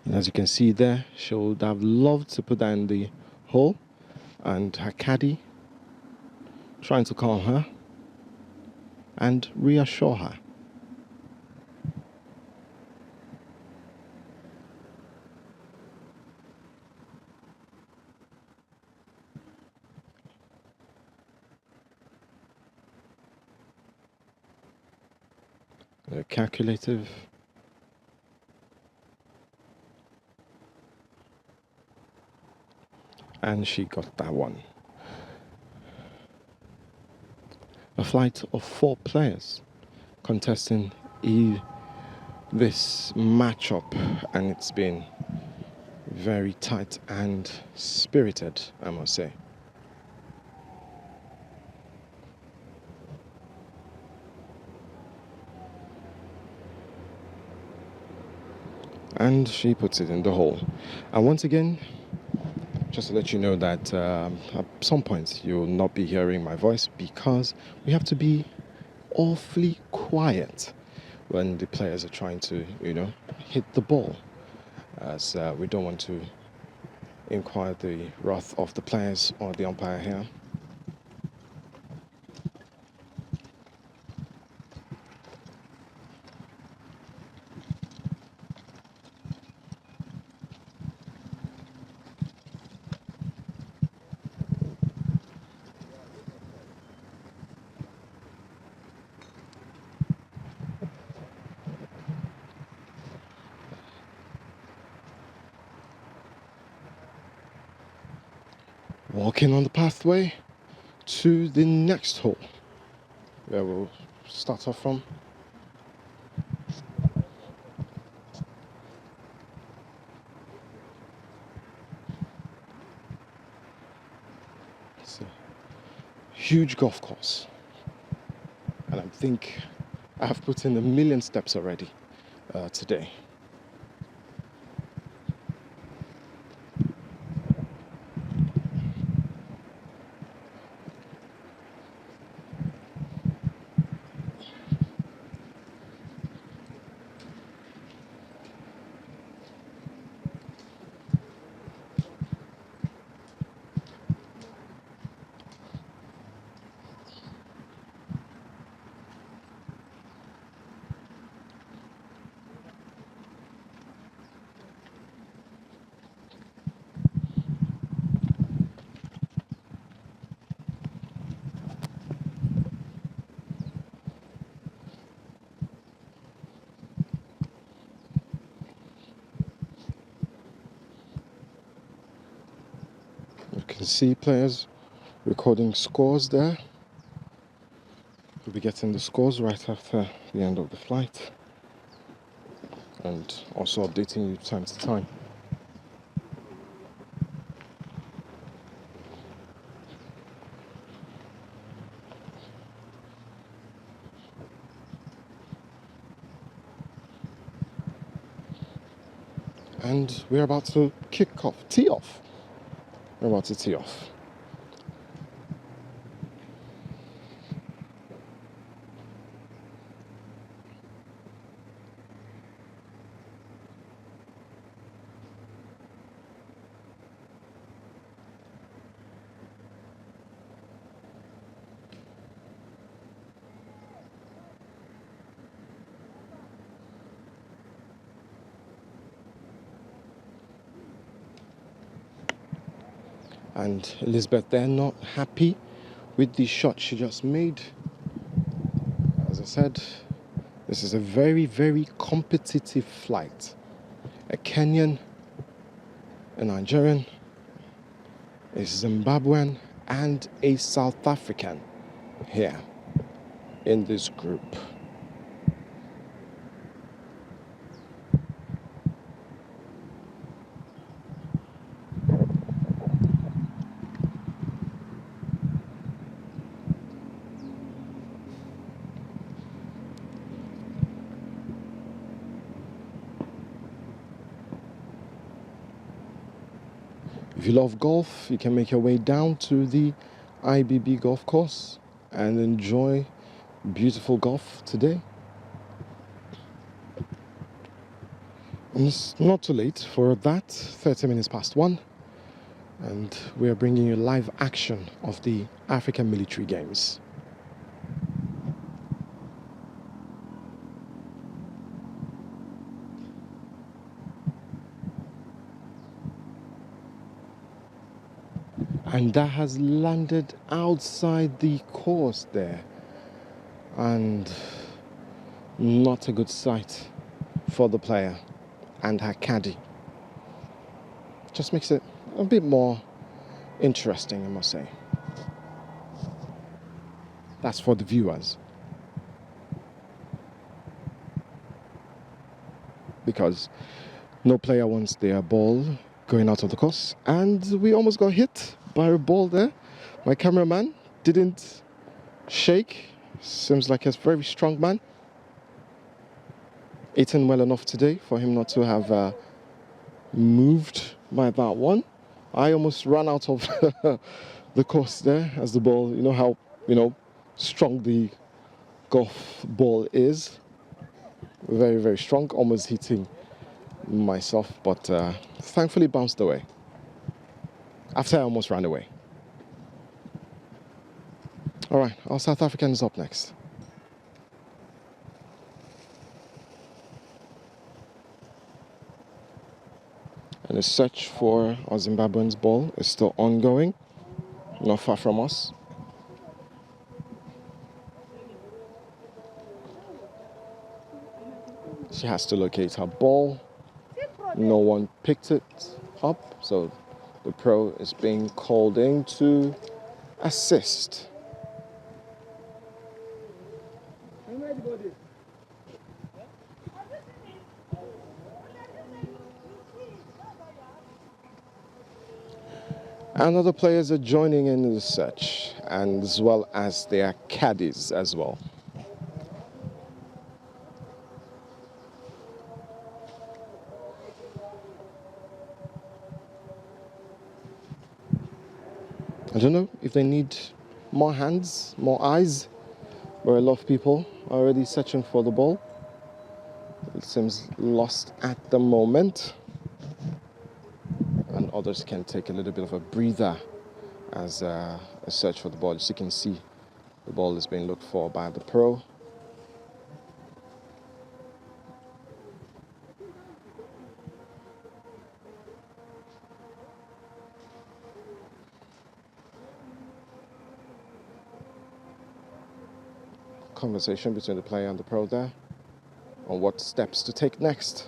And as you can see there, she would have loved to put that in the hole, and her caddy trying to calm her and reassure her. Calculative. And she got that one. A flight of 4 players contesting this matchup, and it's been very tight and spirited, I must say. And she puts it in the hole. And once again, just to let you know that at some points you'll not be hearing my voice because we have to be awfully quiet when the players are trying to, hit the ball, as we don't want to inquire the wrath of the players or the umpire here. Walking on the pathway to the next hole, where we'll start off from. It's a huge golf course, and I think I've put in 1,000,000 steps already today. You can see players recording scores there. We'll be getting the scores right after the end of the flight, and also updating you time to time. And we're about to tee off. We're about to tee off. And Elizabeth, they're not happy with the shot she just made. As I said, this is a very, very competitive flight. A Kenyan, a Nigerian, a Zimbabwean, and a South African here in this group. If you love golf, you can make your way down to the IBB golf course and enjoy beautiful golf today. And it's not too late for that, 30 minutes past 1, and we are bringing you live action of the African Military Games. And that has landed outside the course there. And not a good sight for the player and her caddy. Just makes it a bit more interesting, I must say. That's for the viewers. Because no player wants their ball going out of the course. And we almost got hit by a ball there. My cameraman didn't shake. Seems like a very strong man. Eaten well enough today for him not to have moved by that one. I almost ran out of the course there as the ball, you know how, strong the golf ball is. Very, very strong, almost hitting myself, but thankfully bounced away after I almost ran away. All right, our South African is up next. And the search for our Zimbabwean's ball is still ongoing, not far from us. She has to locate her ball. No one picked it up, so the pro is being called in to assist. And other players are joining in the search, and as well as their caddies as well. I don't know if they need more hands, more eyes, but a lot of people are already searching for the ball. It seems lost at the moment. And others can take a little bit of a breather as a search for the ball. As you can see, the ball is being looked for by the pro. Conversation between the player and the pro there on what steps to take next.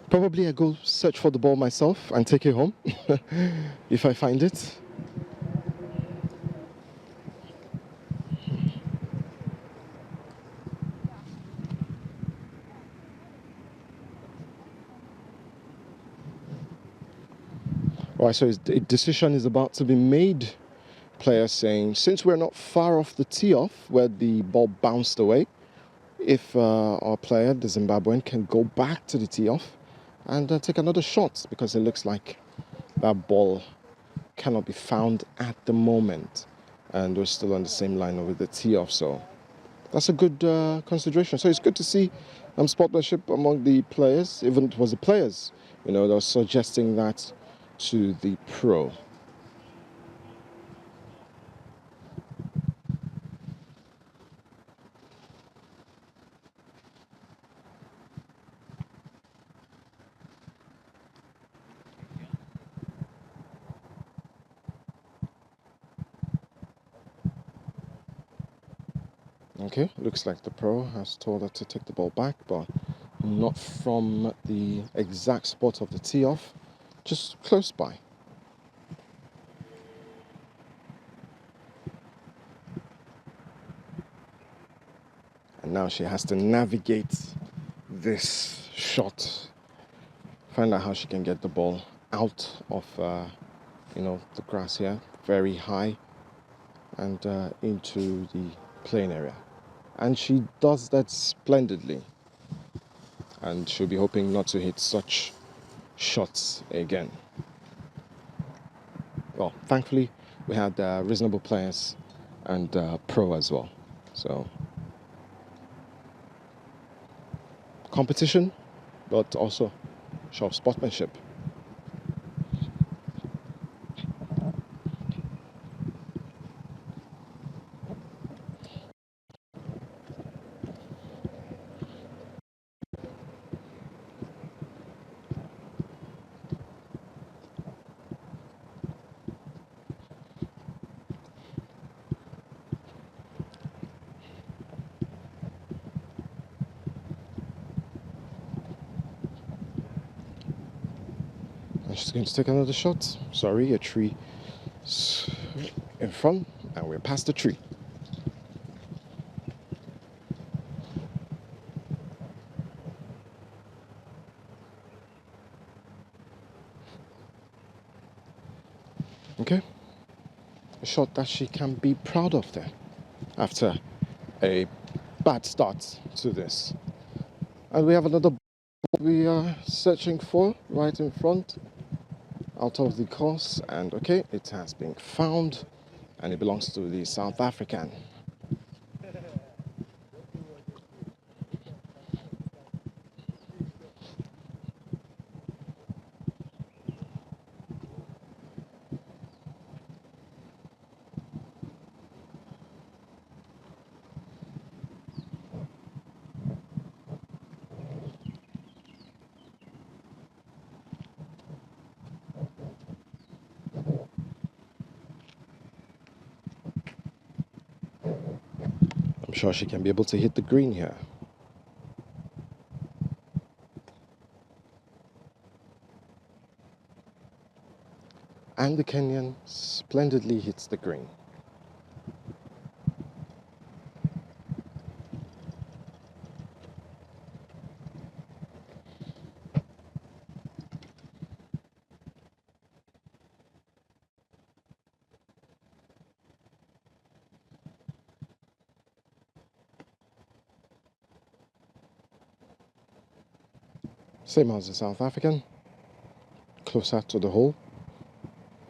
Probably I go search for the ball myself and take it home if I find it. All right, so a decision is about to be made. Player saying, since we're not far off the tee off where the ball bounced away, if our player, the Zimbabwean, can go back to the tee off and take another shot, because it looks like that ball cannot be found at the moment, and we're still on the same line with the tee off. So that's a good consideration. So it's good to see sportsmanship among the players. Even it was the players, that were suggesting that to the pro. Okay, looks like the pro has told her to take the ball back, but not from the exact spot of the tee off, just close by. And now she has to navigate this shot, find out how she can get the ball out of, the grass here, very high, and into the playing area. And she does that splendidly. And she'll be hoping not to hit such shots again. Well, thankfully, we had reasonable players and pro as well. So, competition, but also show of sportsmanship. And she's going to take another shot. Sorry, a tree in front, and we're past the tree. Okay, a shot that she can be proud of there after a bad start to this. And we have another ball we are searching for right in front, out of the course, and okay, it has been found, and it belongs to the South African. I'm sure she can be able to hit the green here. And the Kenyan splendidly hits the green. Same as the South African, closer to the hole,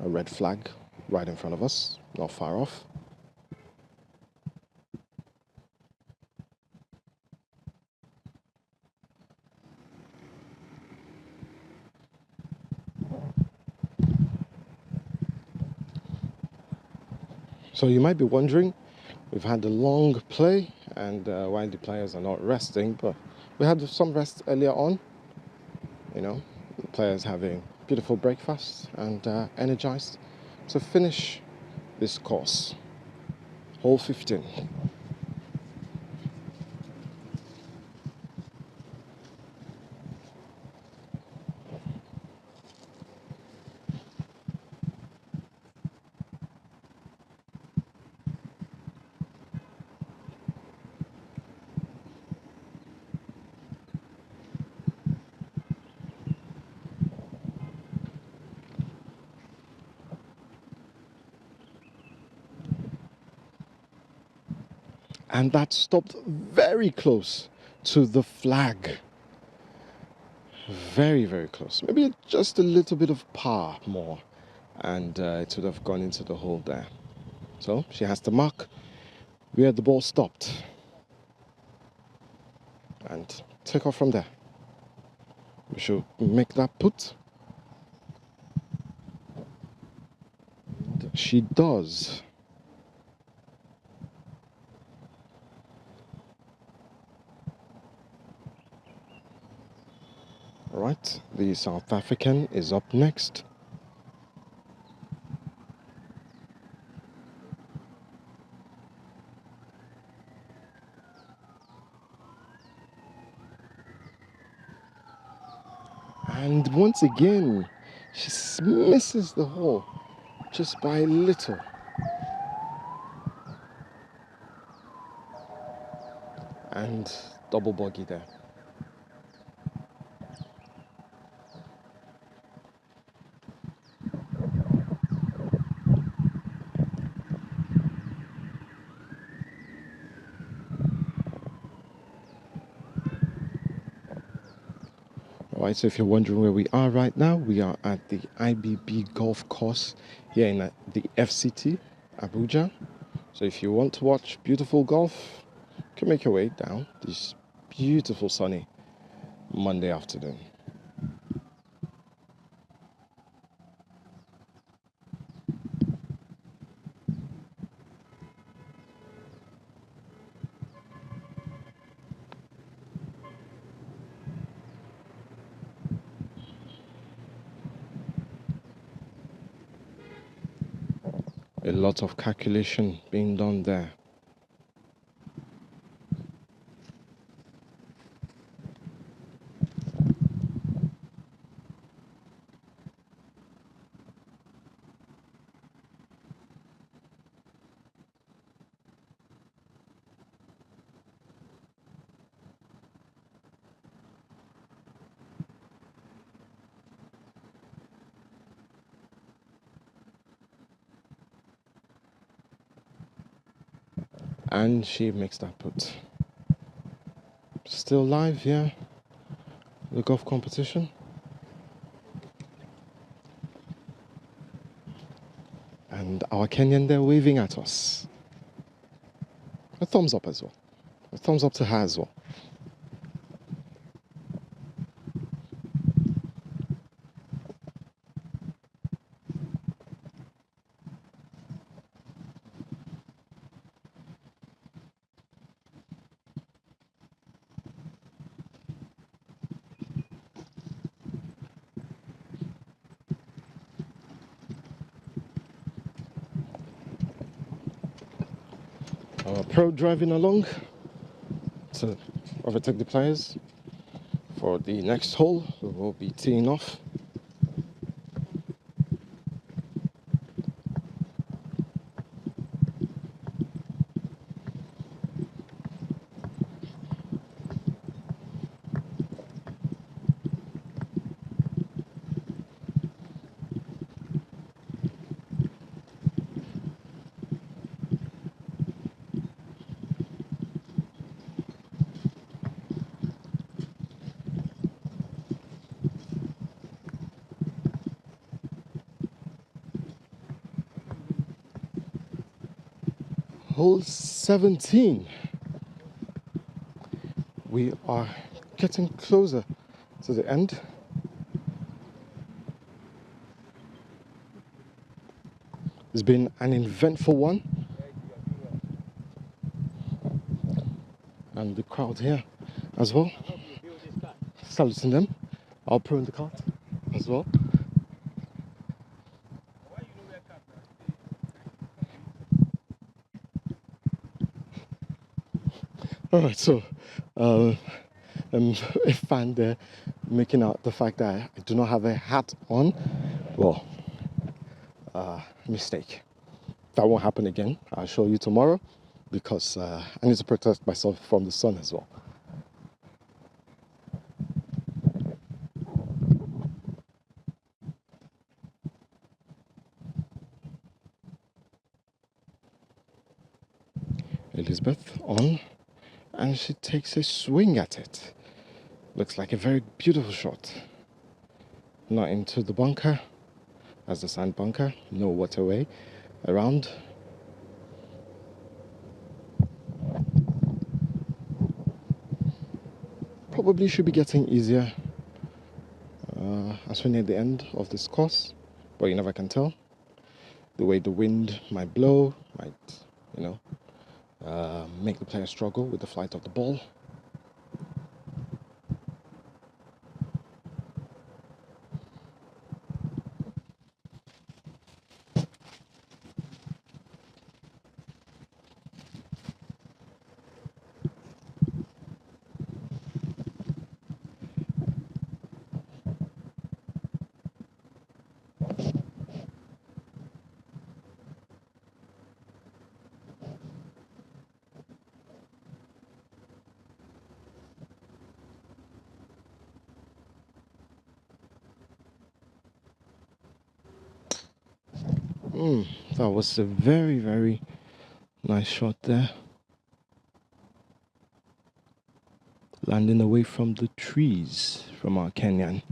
a red flag right in front of us, not far off. So you might be wondering, we've had a long play and why the players are not resting, but we had some rest earlier on. The players having beautiful breakfast and energized to finish this course. Hole 15. And that stopped very close to the flag. Very, very close. Maybe just a little bit of power more, and it would have gone into the hole there. So she has to mark where the ball stopped and take off from there. We should make that put. And she does. All right, the South African is up next. And once again, she misses the hole just by a little. And double bogey there. Alright, so if you're wondering where we are right now, we are at the IBB golf course here in the FCT, Abuja. So if you want to watch beautiful golf, you can make your way down this beautiful sunny Monday afternoon. A lot of calculation being done there. And she makes that put. Still live here, the golf competition. And our Kenyan there waving at us. A thumbs up as well. A thumbs up to her as well. Our pro driving along to overtake the players for the next hole. We will be teeing off. Hole 17. We are getting closer to the end. It's been an eventful one. And the crowd here as well. Saluting them. Our pro in the cart as well. Alright, so a fan there making out the fact that I do not have a hat on. Well, mistake. That won't happen again. I'll show you tomorrow because I need to protect myself from the sun as well. Elizabeth on, and she takes a swing at it. Looks like a very beautiful shot. Not into the bunker, as the sand bunker, no waterway around. Probably should be getting easier as we near the end of this course, but you never can tell. The way the wind might blow might, make the player struggle with the flight of the ball. That was a very, very nice shot there. Landing away from the trees from our Kenyan.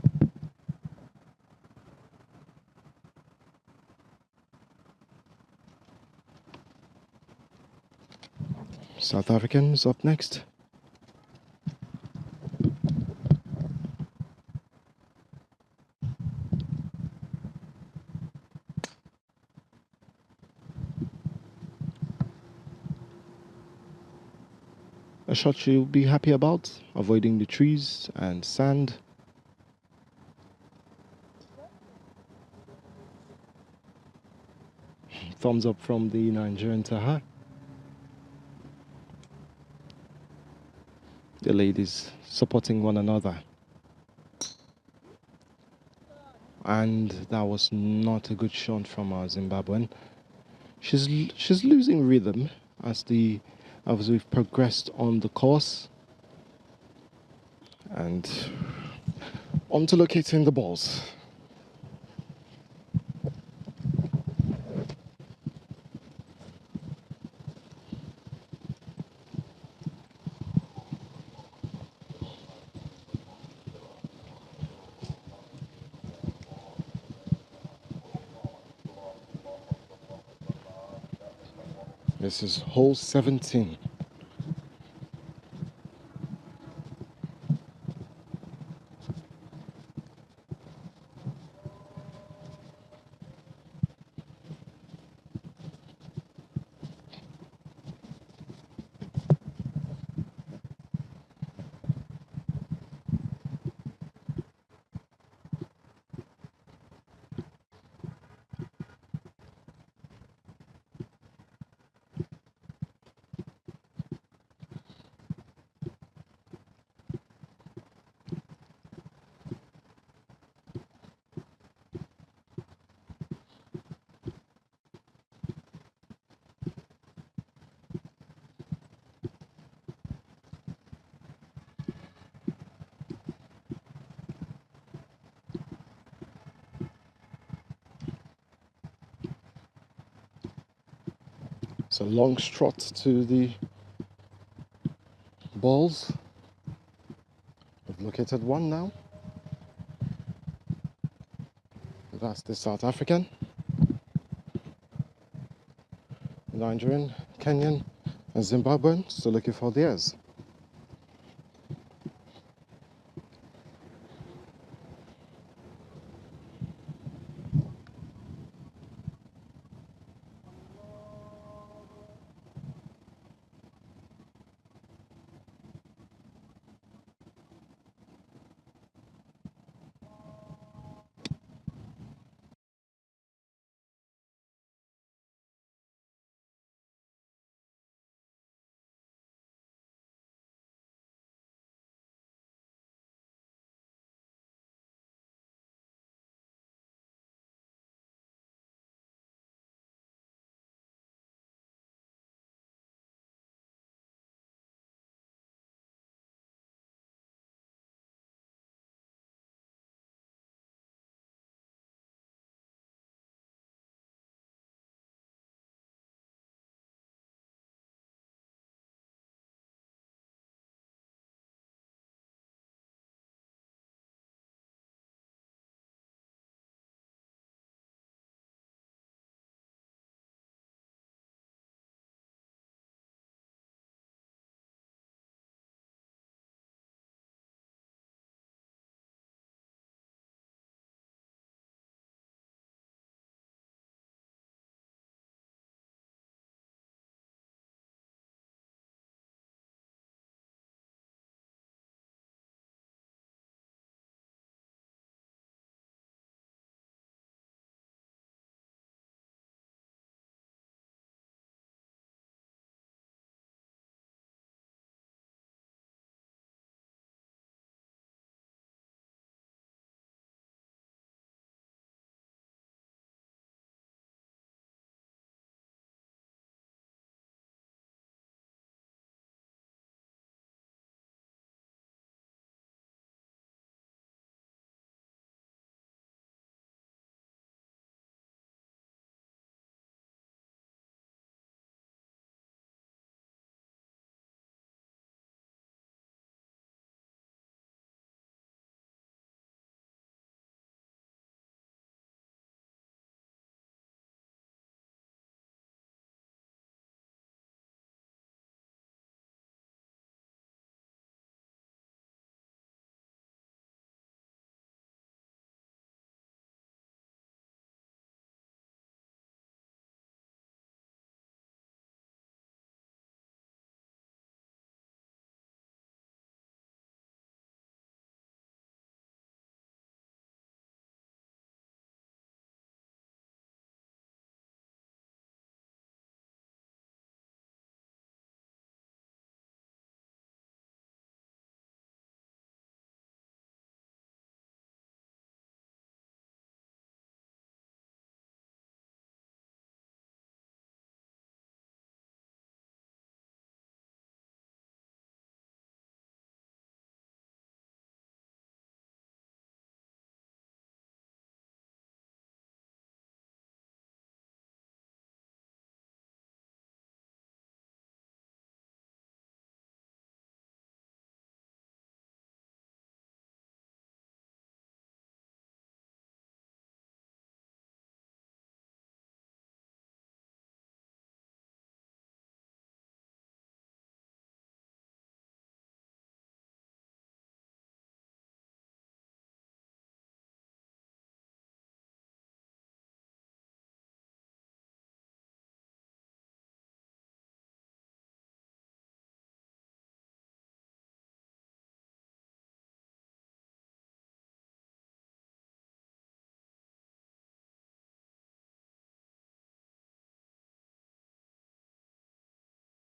South Africans up next. A shot you'll be happy about, avoiding the trees and sand. Thumbs up from the Nigerian Taha. The ladies supporting one another. And that was not a good shot from our Zimbabwean. She's losing rhythm as we've progressed on the course. And on to locating the balls. This is hole 17. It's a long strut to the balls. We've located one now. That's the South African, Nigerian, Kenyan, and Zimbabwean. So looking for theirs.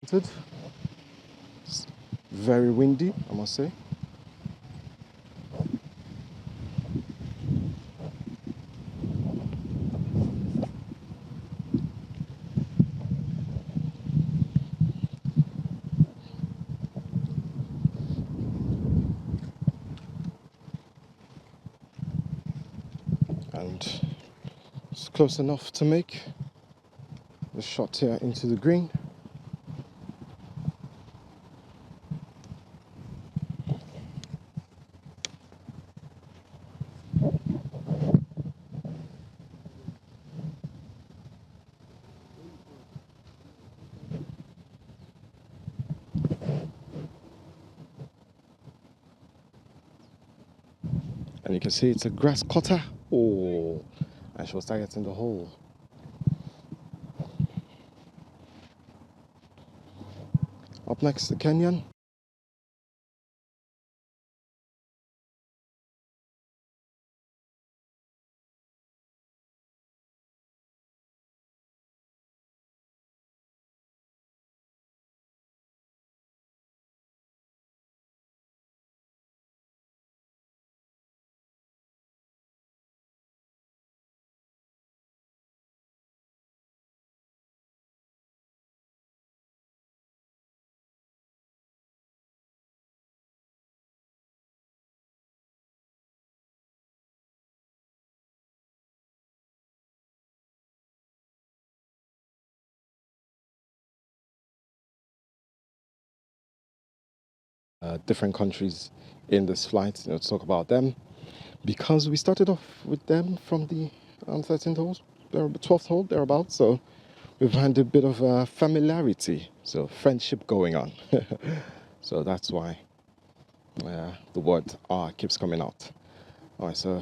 It's very windy, I must say. And it's close enough to make the shot here into the green. And you can see it's a grass cutter. Oh, and she was targeting the hole. Up next, the Kenyan. Different countries in this flight, to talk about them, because we started off with them from the 13th hole, 12th hole, thereabouts. So we've had a bit of familiarity, so friendship going on. So that's why the word R keeps coming out. All right, so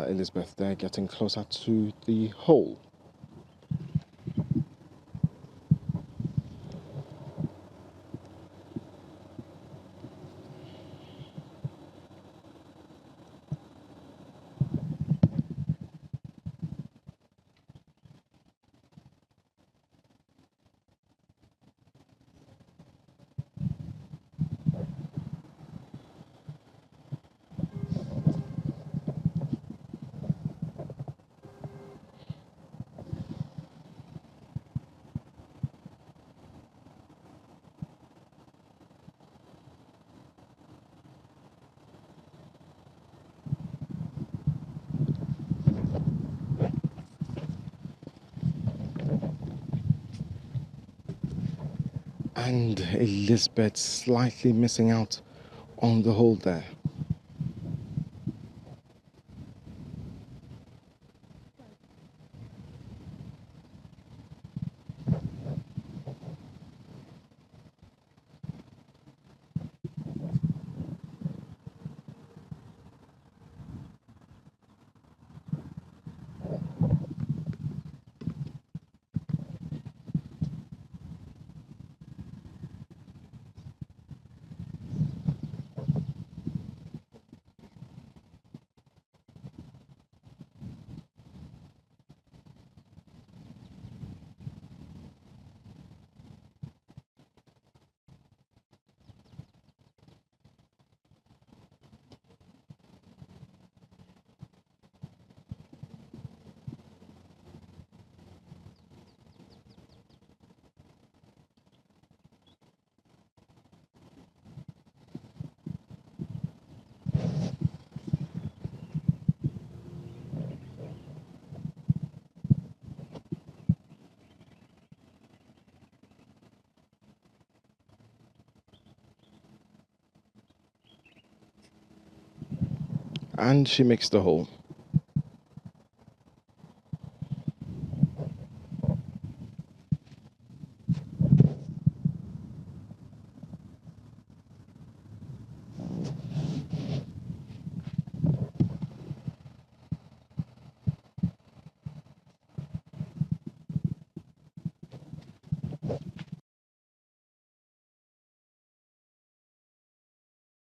Elizabeth, they're getting closer to the hole. And Elizabeth slightly missing out on the hole there. And she makes the hole.